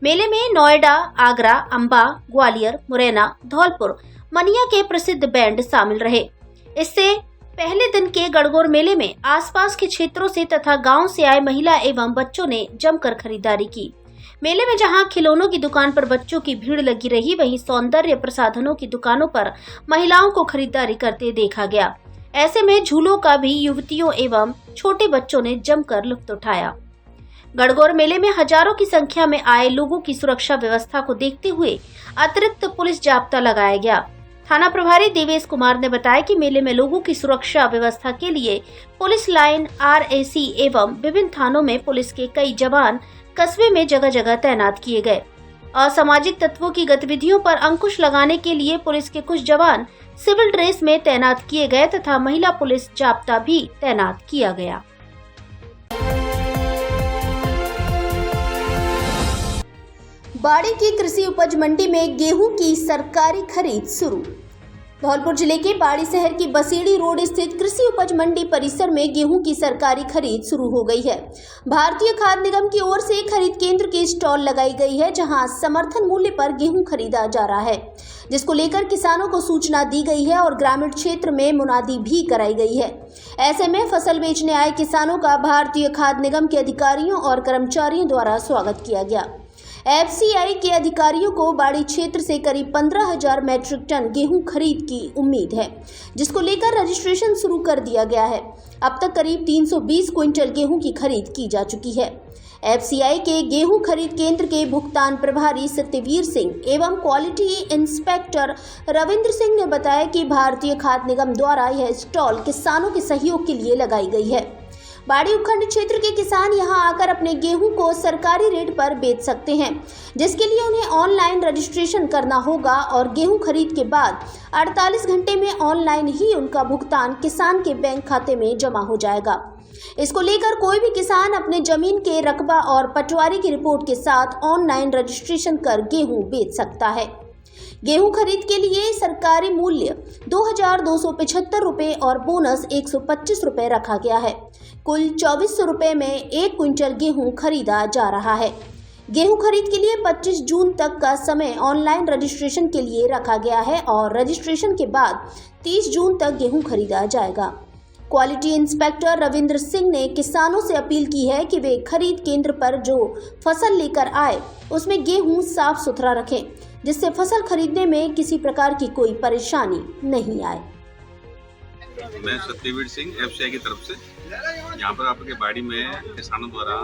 मेले में नोएडा, आगरा, अंबा, ग्वालियर, मुरैना, धौलपुर, मनिया के प्रसिद्ध बैंड शामिल रहे। इससे पहले दिन के गणगौर मेले में आसपास के क्षेत्रों से तथा गांव से आए महिला एवं बच्चों ने जमकर खरीदारी की। मेले में जहां खिलौनों की दुकान पर बच्चों की भीड़ लगी रही, वहीं सौंदर्य प्रसाधनों की दुकानों पर महिलाओं को खरीदारी करते देखा गया। ऐसे में झूलों का भी युवतियों एवं छोटे बच्चों ने जमकर लुत्फ उठाया। गणगौर मेले में हजारों की संख्या में आए लोगों की सुरक्षा व्यवस्था को देखते हुए अतिरिक्त पुलिस जाब्ता लगाया गया। थाना प्रभारी देवेश कुमार ने बताया कि मेले में लोगों की सुरक्षा व्यवस्था के लिए पुलिस लाइन, RAC एवं विभिन्न थानों में पुलिस के कई जवान कस्बे में जगह जगह तैनात किए गए। असामाजिक तत्वों की गतिविधियों पर अंकुश लगाने के लिए पुलिस के कुछ जवान सिविल ड्रेस में तैनात किए गए तथा महिला पुलिस जाब्ता भी तैनात किया गया। बाड़ी की कृषि उपज मंडी में गेहूं की सरकारी खरीद शुरू। धौलपुर जिले के बाड़ी शहर की बसीड़ी रोड स्थित कृषि उपज मंडी परिसर में गेहूं की सरकारी खरीद शुरू हो गई है। भारतीय खाद्य निगम की ओर से खरीद केंद्र की स्टॉल लगाई गई है, जहां समर्थन मूल्य पर गेहूं खरीदा जा रहा है, जिसको लेकर किसानों को सूचना दी गई है और ग्रामीण क्षेत्र में मुनादी भी कराई गई है। ऐसे में फसल बेचने आए किसानों का भारतीय खाद्य निगम के अधिकारियों और कर्मचारियों द्वारा स्वागत किया गया। FCI के अधिकारियों को बाड़ी क्षेत्र से करीब 15,000 मैट्रिक टन गेहूं खरीद की उम्मीद है, जिसको लेकर रजिस्ट्रेशन शुरू कर दिया गया है। अब तक करीब 320 क्विंटल गेहूं की खरीद की जा चुकी है। एफसीआई के गेहूं खरीद केंद्र के भुगतान प्रभारी सत्यवीर सिंह एवं क्वालिटी इंस्पेक्टर रविंद्र सिंह ने बताया कि भारतीय खाद्य निगम द्वारा यह स्टॉल किसानों के सहयोग के लिए लगाई गई है। बाड़ी उपखंड क्षेत्र के किसान यहां आकर अपने गेहूं को सरकारी रेट पर बेच सकते हैं, जिसके लिए उन्हें ऑनलाइन रजिस्ट्रेशन करना होगा और गेहूं खरीद के बाद 48 घंटे में ऑनलाइन ही उनका भुगतान किसान के बैंक खाते में जमा हो जाएगा। इसको लेकर कोई भी किसान अपने जमीन के रकबा और पटवारी की रिपोर्ट के साथ ऑनलाइन रजिस्ट्रेशन कर गेहूं बेच सकता है। गेहूं खरीद के लिए सरकारी मूल्य 2275 रुपए और बोनस 125 रुपए रखा गया है। कुल 2400 रुपए में 1 क्विंटल गेहूं खरीदा जा रहा है। गेहूं खरीद के लिए 25 जून तक का समय ऑनलाइन रजिस्ट्रेशन के लिए रखा गया है और रजिस्ट्रेशन के बाद 30 जून तक गेहूं खरीदा जाएगा। क्वालिटी इंस्पेक्टर रविंद्र सिंह ने किसानों से अपील की है कि वे खरीद केंद्र पर जो फसल लेकर आए उसमें गेहूं साफ सुथरा रखें, जिससे फसल खरीदने में किसी प्रकार की कोई परेशानी नहीं आए। मैं सत्यवीर सिंह एफसीआई की तरफ से यहाँ पर आपके बाड़ी में किसानों द्वारा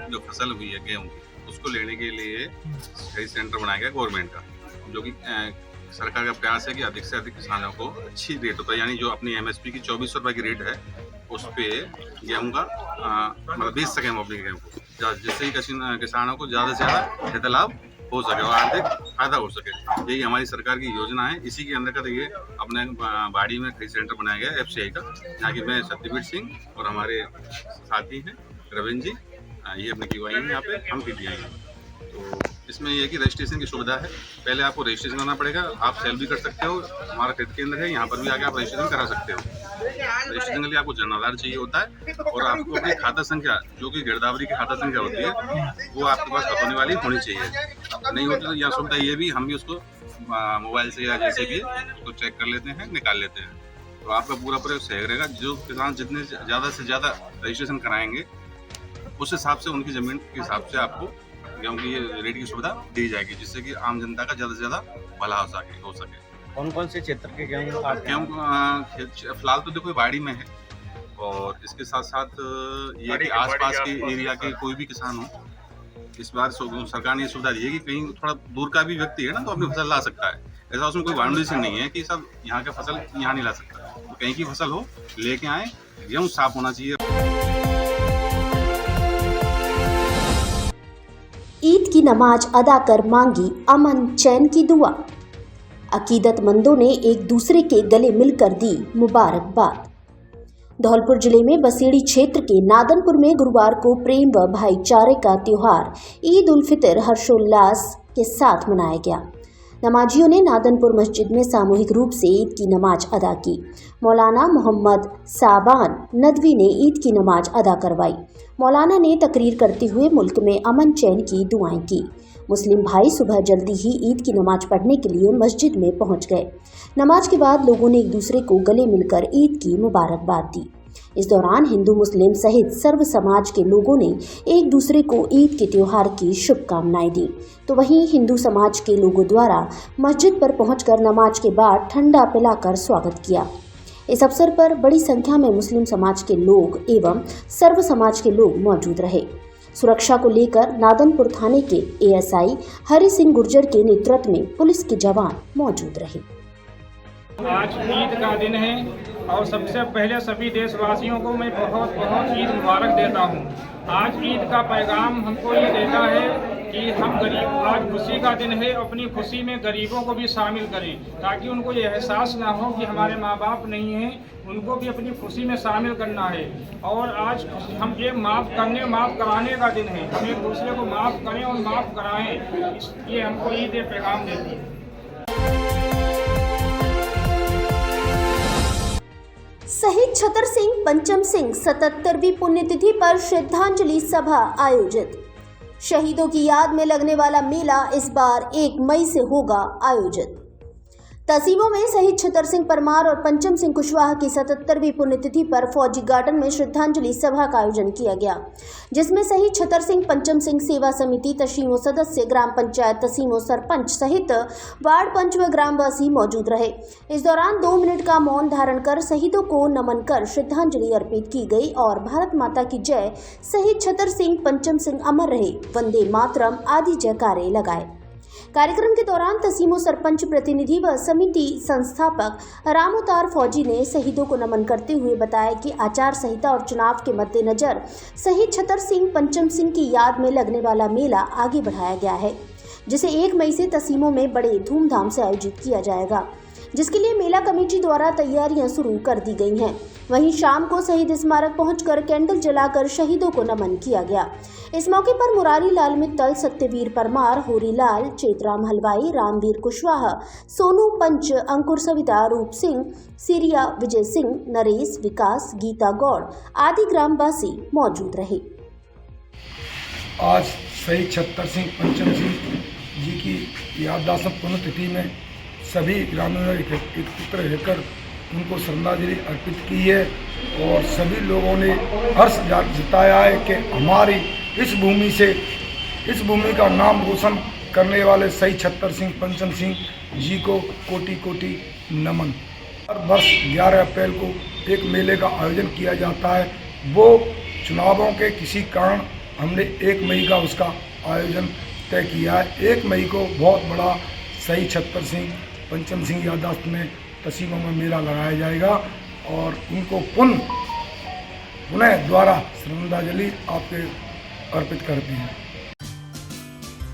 जो फसल हुई है गेहूं की, उसको लेने के लिए खरीद सेंटर बनाया गया गवर्नमेंट का, जो कि सरकार का प्रयास है कि अधिक से अधिक किसानों को अच्छी रेट होता है, यानी जो अपनी एमएसपी की 2400 रुपये की रेट है उस पे गेहूँ का मतलब बेच सकें हम अपने गेहूँ को, जिससे किसानों को ज़्यादा से ज़्यादा लाभ हो सके और आर्थिक फायदा हो सके। यही हमारी सरकार की योजना है। इसी के अंतर्गत ये अपने बाड़ी में खरीद सेंटर बनाया गया एफसीआई का, जहाँ की मैं सत्यवीर सिंह और हमारे साथी हैं रविंद्र जी, ये अपने की है यहाँ पे, हम पीटीआई हैं। तो इसमें यह है कि रजिस्ट्रेशन की सुविधा है। पहले आपको रजिस्ट्रेशन करना पड़ेगा, आप सेल भी कर सकते हो, हमारा खरीद केंद्र है, यहाँ पर भी आके आप रजिस्ट्रेशन करा सकते हो। रजिस्ट्रेशन के लिए आपको जन आधार चाहिए होता है और आपको अपनी खाता संख्या, जो कि गिरदावरी की खाता संख्या होती है, वो आपके पास होने वाली होनी चाहिए। नहीं होती तो यह सुविधा ये भी, हम भी उसको मोबाइल से या जैसे भी उसको चेक कर लेते हैं, निकाल लेते हैं। तो आपका पूरा सही रहेगा। जो किसान जितने ज़्यादा से ज़्यादा रजिस्ट्रेशन कराएंगे उस हिसाब से उनकी ज़मीन के हिसाब से आपको गेहूं की रेट की सुविधा दी जाएगी, जिससे कि आम जनता का ज़्यादा से ज़्यादा भला हो सके। कौन कौन से क्षेत्र के गेहूँ फिलहाल तो देखो बाड़ी में है, और इसके साथ साथ ये कि आसपास के एरिया के कोई भी किसान हो, इस बार सरकार ने ये सुविधा दी है कि कहीं थोड़ा दूर का भी व्यक्ति है ना, तो अपनी फसल ला सकता है। ऐसा उसमें कोई बाउंड्री नहीं है कि सब यहाँ का फसल यहाँ नहीं ला सकता, तो कहीं की फसल हो लेके आए, गेहूँ साफ होना चाहिए। ईद की नमाज अदा कर मांगी अमन चैन की दुआ। अकीदतमंदों ने एक दूसरे के गले मिलकर दी मुबारकबाद। धौलपुर जिले में बसेड़ी क्षेत्र के नादनपुर में गुरुवार को प्रेम व भाईचारे का त्योहार ईद उल फितर हर्षोल्लास के साथ मनाया गया। नमाजियों ने नादनपुर मस्जिद में सामूहिक रूप से ईद की नमाज अदा की। मौलाना मोहम्मद साबान नदवी ने ईद की नमाज अदा करवाई। मौलाना ने तकरीर करते हुए मुल्क में अमन चैन की दुआएं की। मुस्लिम भाई सुबह जल्दी ही ईद की नमाज पढ़ने के लिए मस्जिद में पहुंच गए। नमाज के बाद लोगों ने एक दूसरे को गले मिलकर ईद की मुबारकबाद दी। इस दौरान हिंदू मुस्लिम सहित सर्व समाज के लोगों ने एक दूसरे को ईद के त्योहार की शुभकामनाएं दी। तो वहीं हिंदू समाज के लोगों द्वारा मस्जिद पर पहुंचकर नमाज के बाद ठंडा पिलाकर स्वागत किया। इस अवसर पर बड़ी संख्या में मुस्लिम समाज के लोग एवं सर्व समाज के लोग मौजूद रहे। सुरक्षा को लेकर नादनपुर थाने के एएसआई हरि सिंह गुर्जर के नेतृत्व में पुलिस के जवान मौजूद रहे। आज ईद का दिन है और सबसे पहले सभी देशवासियों को मैं बहुत बहुत ईद मुबारक देता हूँ। आज ईद का पैगाम हमको ये देता है कि हम गरीब, आज खुशी का दिन है, अपनी खुशी में गरीबों को भी शामिल करें, ताकि उनको ये एहसास ना हो कि हमारे माँ बाप नहीं हैं, उनको भी अपनी खुशी में शामिल करना है। और आज हम ये माफ़ कराने का दिन है, हम एक दूसरे को माफ़ करें और माफ़ कराएं, ये हमको ईद पैगाम देती है। शहीद छतर सिंह पंचम सिंह 77वीं पुण्यतिथि पर श्रद्धांजलि सभा आयोजित। शहीदों की याद में लगने वाला मेला इस बार 1 मई से होगा आयोजित। तहसीलों में शहीद छतर सिंह परमार और पंचम सिंह कुशवाहा की 77वीं पुण्यतिथि पर फौजी गार्डन में श्रद्धांजलि सभा का आयोजन किया गया, जिसमें शहीद छतर सिंह, पंचम सिंह सेवा समिति तसीमो सदस्य, ग्राम पंचायत तसीमो सरपंच सहित वार्ड पंच व ग्रामवासी मौजूद रहे। इस दौरान 2 मिनट का मौन धारण कर शहीदों को नमन कर श्रद्धांजलि अर्पित की गई और भारत माता की जय, शहीद छतर सिंह, पंचम सिंह अमर रहे, वंदे मातरम आदि जयकारे लगाए। कार्यक्रम के दौरान तसीमो सरपंच प्रतिनिधि व समिति संस्थापक रामोतार फौजी ने शहीदों को नमन करते हुए बताया कि आचार संहिता और चुनाव के मद्देनजर शहीद छतर सिंह, पंचम सिंह की याद में लगने वाला मेला आगे बढ़ाया गया है, जिसे 1 मई से तसीमों में बड़े धूमधाम से आयोजित किया जाएगा, जिसके लिए मेला कमेटी द्वारा तैयारियां शुरू कर दी गई हैं। वहीं शाम को शहीद स्मारक पहुंचकर कैंडल जलाकर शहीदों को नमन किया गया। इस मौके पर मुरारी लाल मित्तल, सत्यवीर परमार, होरी लाल, चेतराम हलवाई, रामवीर कुशवाहा, सोनू पंच, अंकुर सविता, रूप सिंह, सिरिया, विजय सिंह, नरेश, विकास, गीता गौड़ आदि ग्रामवासी मौजूद रहे। आज शहीद छतर सिंह, पंचम सिंह जी की याददाश्त पुण्यतिथि में सभी ग्रामीणों ने एकत्र रहकर उनको श्रद्धांजलि अर्पित की है और सभी लोगों ने हर्ष जताया है कि हमारी इस भूमि का नाम रोशन करने वाले शहीद छतर सिंह, पंचम सिंह जी को कोटि कोटि नमन। हर वर्ष 11 अप्रैल को एक मेले का आयोजन किया जाता है। वो चुनावों के किसी कारण हमने 1 मई का उसका आयोजन तय किया है। 1 मई को बहुत बड़ा शहीद छतर सिंह, पंचम सिंह याददाश्त में तसीमों में मेला लगाया जाएगा और उनको पुनः द्वारा श्रद्धांजलि आपके अर्पित करते हैं।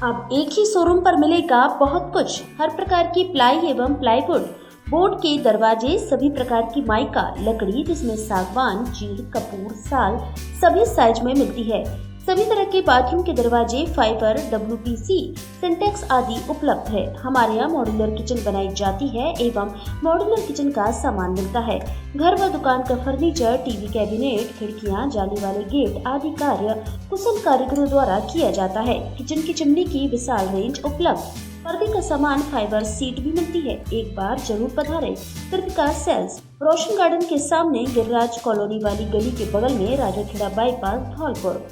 अब एक ही शोरूम पर मिलेगा बहुत कुछ, हर प्रकार की प्लाई एवं प्लाईवुड, बोर्ड के दरवाजे, सभी प्रकार की माइका लकड़ी जिसमें सागवान, चीड़, कपूर, साल सभी साइज में मिलती है। सभी तरह के बाथरूम के दरवाजे, फाइबर, WPC, सिंटेक्स आदि उपलब्ध है। हमारे यहाँ मॉड्यूलर किचन बनाई जाती है एवं मॉड्यूलर किचन का सामान मिलता है। घर व दुकान का फर्नीचर, टीवी कैबिनेट, खिड़कियाँ, जाली वाले गेट आदि कार्य कुशल कारीगरों द्वारा किया जाता है। किचन की चिमनी की विशाल रेंज उपलब्ध, पर्दे का सामान, फाइबर सीट भी मिलती है। एक बार जरूर पधारें। कृतिका सेल्स, रोशन गार्डन के सामने, गिरिराज कॉलोनी वाली गली के बगल में, राजाखेड़ा बाईपास, धौलपुर।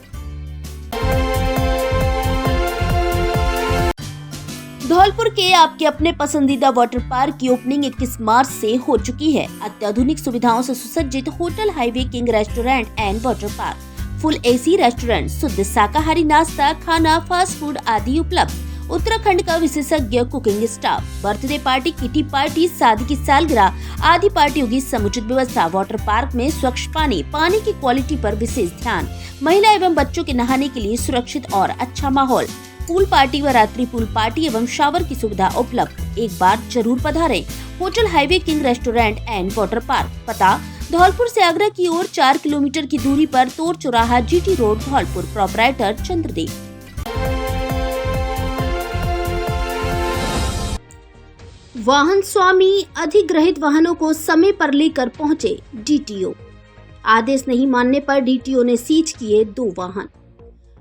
धौलपुर के आपके अपने पसंदीदा वाटर पार्क की ओपनिंग 21 मार्च से हो चुकी है। अत्याधुनिक सुविधाओं से सुसज्जित hotel highway king restaurant and water park, full AC restaurant, शुद्ध शाकाहारी नाश्ता, खाना, फास्ट फूड आदि उपलब्ध। उत्तराखंड का विशेषज्ञ cooking staff, birthday party, kitty party, शादी की सालगिरह आदि पार्टियों की समुचित व्यवस्था। वाटर पार्क में स्वच्छ पानी की क्वालिटी पर विशेष ध्यान। महिला एवं बच्चों के नहाने के लिए सुरक्षित और अच्छा माहौल। पूल पार्टी व रात्रि पूल पार्टी एवं शावर की सुविधा उपलब्ध। एक बार जरूर पधारें। Hotel highway king restaurant and water park, पता धौलपुर से आगरा की ओर 4 किलोमीटर की दूरी पर, तोर चौराहा, GT road, Dholpur. Proprietor Chandradev. वाहन स्वामी अधिग्रहित वाहनों को समय पर लेकर पहुंचे DTO। आदेश नहीं मानने पर DTO ने सीज किए 2 वाहन।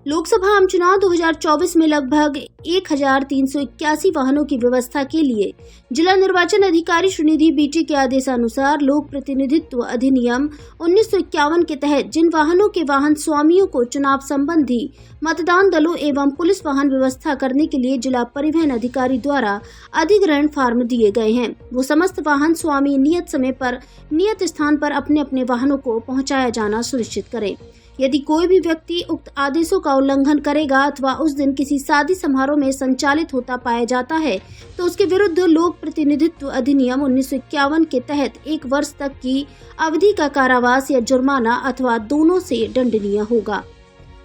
लोकसभा आम चुनाव 2024 में लगभग 1381 वाहनों की व्यवस्था के लिए जिला निर्वाचन अधिकारी श्रीनिधि BT के आदेशानुसार लोक प्रतिनिधित्व अधिनियम 1951 के तहत जिन वाहनों के वाहन स्वामियों को चुनाव संबंधी मतदान दलों एवं पुलिस वाहन व्यवस्था करने के लिए जिला परिवहन अधिकारी द्वारा अधिग्रहण फार्म दिए गए हैं, वो समस्त वाहन स्वामी नियत समय पर नियत स्थान पर अपने अपने वाहनों को पहुँचाया जाना सुनिश्चित करें। यदि कोई भी व्यक्ति उक्त आदेशों का उल्लंघन करेगा अथवा उस दिन किसी शादी समारोह में संचालित होता पाया जाता है तो उसके विरुद्ध लोक प्रतिनिधित्व अधिनियम 1951 के तहत 1 वर्ष तक की अवधि का कारावास या जुर्माना अथवा दोनों से दंडनीय होगा।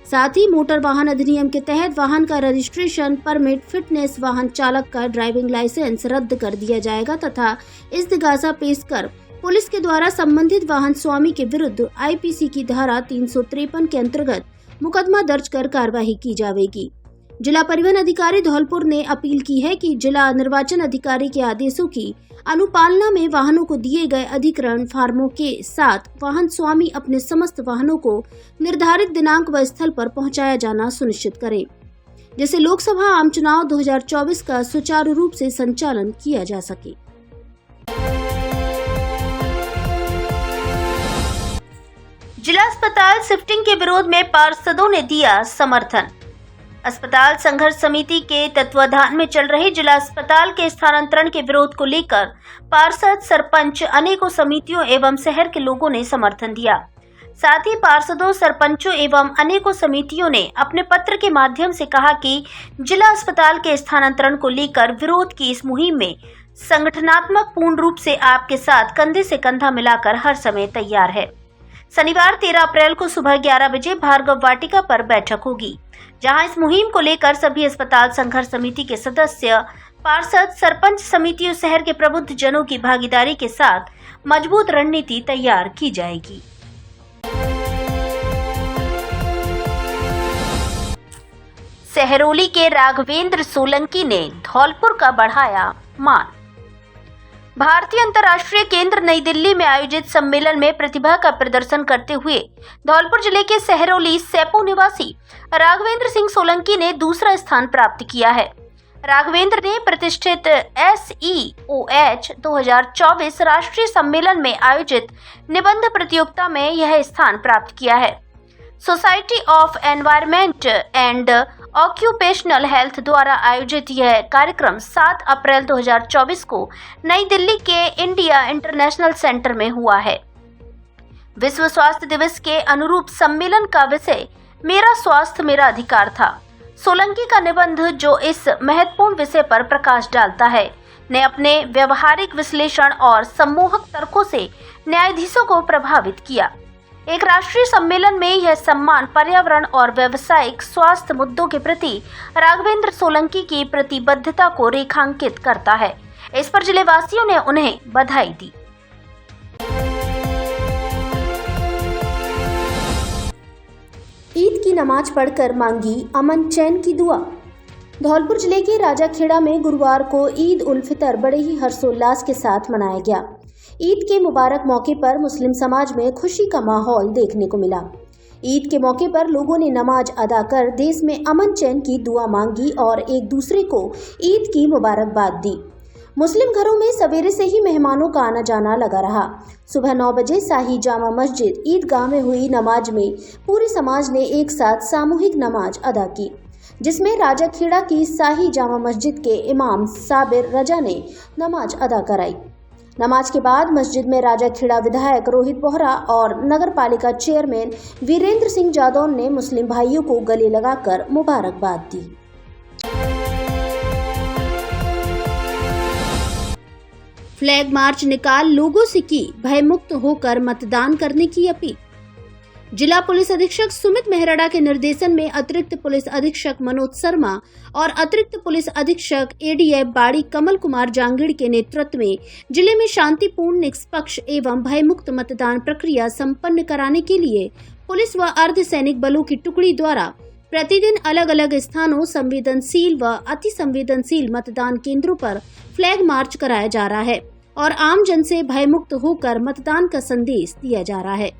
साथ ही मोटर वाहन अधिनियम के तहत वाहन का रजिस्ट्रेशन, परमिट, फिटनेस, वाहन चालक का ड्राइविंग लाइसेंस रद्द कर दिया जाएगा तथा इस्तिगासा पेश कर पुलिस के द्वारा संबंधित वाहन स्वामी के विरुद्ध IPC की धारा 353 के अंतर्गत मुकदमा दर्ज कर कार्रवाई की जाएगी। जिला परिवहन अधिकारी धौलपुर ने अपील की है कि जिला निर्वाचन अधिकारी के आदेशों की अनुपालना में वाहनों को दिए गए अधिग्रहण फार्मों के साथ वाहन स्वामी अपने समस्त वाहनों को निर्धारित दिनांक व स्थल पर पहुंचाया जाना सुनिश्चित करें, जिससे लोकसभा आम चुनाव 2024 का सुचारू रूप से संचालन किया जा सके। जिला अस्पताल शिफ्टिंग के विरोध में पार्षदों ने दिया समर्थन। अस्पताल संघर्ष समिति के तत्वाधान में चल रहे जिला अस्पताल के स्थानांतरण के विरोध को लेकर पार्षद, सरपंच, अनेकों समितियों एवं शहर के लोगों ने समर्थन दिया। साथ ही पार्षदों, सरपंचों एवं अनेकों समितियों ने अपने पत्र के माध्यम से कहा कि जिला अस्पताल के स्थानांतरण को लेकर विरोध की इस मुहिम में संगठनात्मक पूर्ण रूप से आपके साथ कंधे से कंधा मिलाकर हर समय तैयार है। शनिवार 13 अप्रैल को सुबह 11 बजे भार्गव वाटिका पर बैठक होगी, जहां इस मुहिम को लेकर सभी अस्पताल संघर्ष समिति के सदस्य, पार्षद, सरपंच समितियों, शहर के प्रबुद्ध जनों की भागीदारी के साथ मजबूत रणनीति तैयार की जाएगी। सहरौली के राघवेंद्र सोलंकी ने धौलपुर का बढ़ाया मान। भारतीय अंतर्राष्ट्रीय केंद्र नई दिल्ली में आयोजित सम्मेलन में प्रतिभा का प्रदर्शन करते हुए धौलपुर जिले के सहरौली सेपू निवासी राघवेंद्र सिंह सोलंकी ने दूसरा स्थान प्राप्त किया है। राघवेंद्र ने प्रतिष्ठित SEOH 2024 राष्ट्रीय सम्मेलन में आयोजित निबंध प्रतियोगिता में यह स्थान प्राप्त किया है। Society of environment and occupational health द्वारा आयोजित यह कार्यक्रम 7 अप्रैल 2024 को नई दिल्ली के इंडिया इंटरनेशनल सेंटर में हुआ है। विश्व स्वास्थ्य दिवस के अनुरूप सम्मेलन का विषय मेरा स्वास्थ्य मेरा अधिकार था। सोलंकी का निबंध, जो इस महत्वपूर्ण विषय पर प्रकाश डालता है, ने अपने व्यवहारिक विश्लेषण और सम्मोहक तर्कों से न्यायाधीशों को प्रभावित किया। एक राष्ट्रीय सम्मेलन में यह सम्मान पर्यावरण और व्यावसायिक स्वास्थ्य मुद्दों के प्रति राघवेंद्र सोलंकी की प्रतिबद्धता को रेखांकित करता है। इस पर जिले वासियों ने उन्हें बधाई दी। ईद की नमाज पढ़कर मांगी अमन चैन की दुआ। धौलपुर जिले के राजाखेड़ा में गुरुवार को ईद उल फितर बड़े ही हर्षोल्लास के साथ मनाया गया। ईद के मुबारक मौके पर मुस्लिम समाज में खुशी का माहौल देखने को मिला। ईद के मौके पर लोगों ने नमाज अदा कर देश में अमन चैन की दुआ मांगी और एक दूसरे को ईद की मुबारकबाद दी। मुस्लिम घरों में सवेरे से ही मेहमानों का आना जाना लगा रहा। सुबह 9 बजे शाही जामा मस्जिद ईदगाह में हुई नमाज में पूरे समाज ने एक साथ सामूहिक नमाज अदा की, जिसमें राजाखेड़ा की शाही जामा मस्जिद के इमाम साबिर रजा ने नमाज अदा कराई। नमाज के बाद मस्जिद में राजाखेड़ा विधायक रोहित बोहरा और नगर पालिका चेयरमैन वीरेंद्र सिंह जादौन ने मुस्लिम भाइयों को गले लगाकर मुबारकबाद दी। फ्लैग मार्च निकाल लोगों से की भयमुक्त होकर मतदान करने की अपील। जिला पुलिस अधीक्षक सुमित मेहरड़ा के निर्देशन में अतिरिक्त पुलिस अधीक्षक मनोज शर्मा और अतिरिक्त पुलिस अधीक्षक ADF बाड़ी कमल कुमार जांगीड़ के नेतृत्व में जिले में शांतिपूर्ण, निष्पक्ष एवं भयमुक्त मतदान प्रक्रिया संपन्न कराने के लिए पुलिस व अर्धसैनिक बलों की टुकड़ी द्वारा प्रतिदिन अलग अलग स्थानों, संवेदनशील व अति संवेदनशील मतदान केंद्रों पर फ्लैग मार्च कराया जा रहा है और आम जन से भयमुक्त होकर मतदान का संदेश दिया जा रहा है।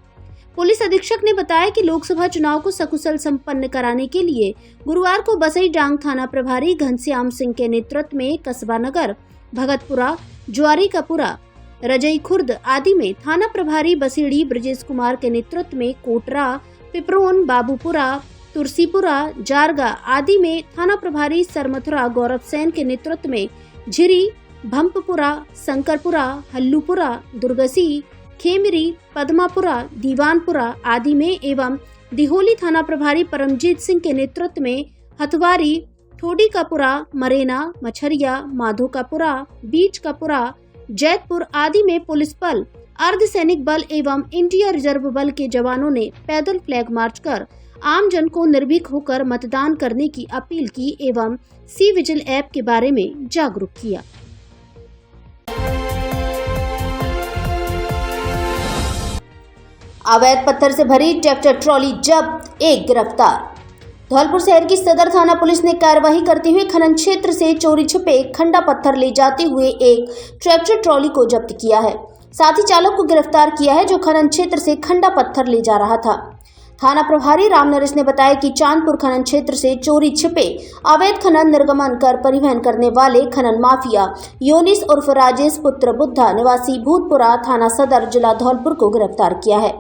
पुलिस अधीक्षक ने बताया कि लोकसभा चुनाव को सकुशल संपन्न कराने के लिए गुरुवार को बसई डांग थाना प्रभारी घनश्याम सिंह के नेतृत्व में कस्बा नगर, भगतपुरा, ज्वारीकापुरा, रजई खुर्द आदि में थाना प्रभारी बसीड़ी ब्रजेश कुमार के नेतृत्व में कोटरा, पिपरोन, बाबूपुरा, तुलसीपुरा, जारगा आदि में थाना प्रभारी सरमथुरा गौरव सेन के नेतृत्व में झिरी, भंपपुरा, शंकरपुरा, हल्लूपुरा, दुर्गसी, खेमरी, पद्मापुरा, दीवानपुरा आदि में एवं दिहोली थाना प्रभारी परमजीत सिंह के नेतृत्व में हथवारी, ठोडीकापुरा, मरेना, मछरिया, माधोकापुरा, बीचकापुरा, जैतपुर आदि में पुलिस बल, अर्धसैनिक बल एवं इंडिया रिजर्व बल के जवानों ने पैदल फ्लैग मार्च कर आम जन को निर्भीक होकर मतदान करने की अपील की एवं सी विजिल ऐप के बारे में जागरूक किया। अवैध पत्थर से भरी ट्रैक्टर ट्रॉली जब्त, एक गिरफ्तार। धौलपुर शहर की सदर थाना पुलिस ने कार्रवाई करते हुए खनन क्षेत्र से चोरी छिपे खंडा पत्थर ले जाते हुए एक ट्रैक्टर ट्रॉली को जब्त किया है। साथ ही चालक को गिरफ्तार किया है, जो खनन क्षेत्र से खंडा पत्थर ले जा रहा था। थाना प्रभारी राम नरेश ने बताया कि चांदपुर खनन क्षेत्र से चोरी छिपे अवैध खनन निर्गमन कर परिवहन करने वाले खनन माफिया योनिस उर्फ राजेश पुत्र बुद्धा निवासी भूतपुरा थाना सदर जिला धौलपुर को गिरफ्तार किया है।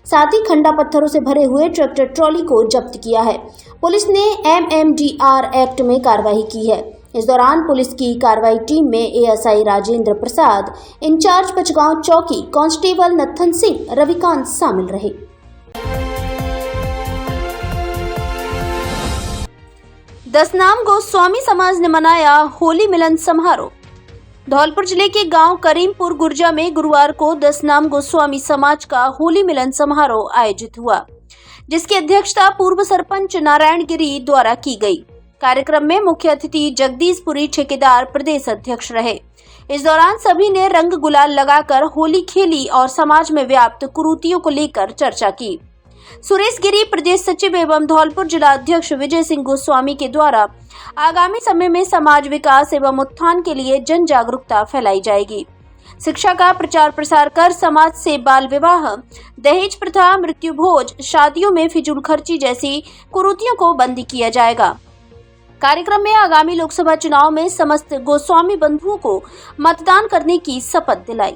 साथ ही खंडा पत्थरों से भरे हुए ट्रैक्टर ट्रॉली को जब्त किया है। पुलिस ने MMDR एक्ट में कार्रवाई की है। इस दौरान पुलिस की कार्रवाई टीम में ASI राजेंद्र प्रसाद, इंचार्ज पचगांव चौकी कांस्टेबल नत्थन सिंह, रविकांत शामिल रहे। दसनाम गोस्वामी समाज ने मनाया होली मिलन समारोह। धौलपुर जिले के गांव करीमपुर गुर्जा में गुरुवार को दसनाम गोस्वामी समाज का होली मिलन समारोह आयोजित हुआ, जिसकी अध्यक्षता पूर्व सरपंच नारायण गिरी द्वारा की गई। कार्यक्रम में मुख्य अतिथि जगदीशपुरी ठेकेदार प्रदेश अध्यक्ष रहे। इस दौरान सभी ने रंग गुलाल लगाकर होली खेली और समाज में व्याप्त कुरीतियों को लेकर चर्चा की। सुरेश गिरी प्रदेश सचिव एवं धौलपुर जिला अध्यक्ष विजय सिंह गोस्वामी के द्वारा आगामी समय में समाज विकास एवं उत्थान के लिए जन जागरूकता फैलाई जाएगी। शिक्षा का प्रचार प्रसार कर समाज से बाल विवाह, दहेज प्रथा, मृत्यु भोज, शादियों में फिजूल खर्ची जैसी कुरीतियों को बंद किया जाएगा। कार्यक्रम में आगामी लोकसभा चुनाव में समस्त गोस्वामी बंधुओं को मतदान करने की शपथ दिलाई।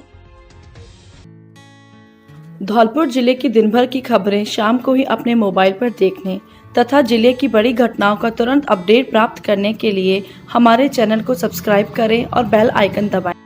धौलपुर जिले की दिन भर की खबरें शाम को ही अपने मोबाइल पर देखने तथा जिले की बड़ी घटनाओं का तुरंत अपडेट प्राप्त करने के लिए हमारे चैनल को सब्सक्राइब करें और बेल आइकन दबाएं।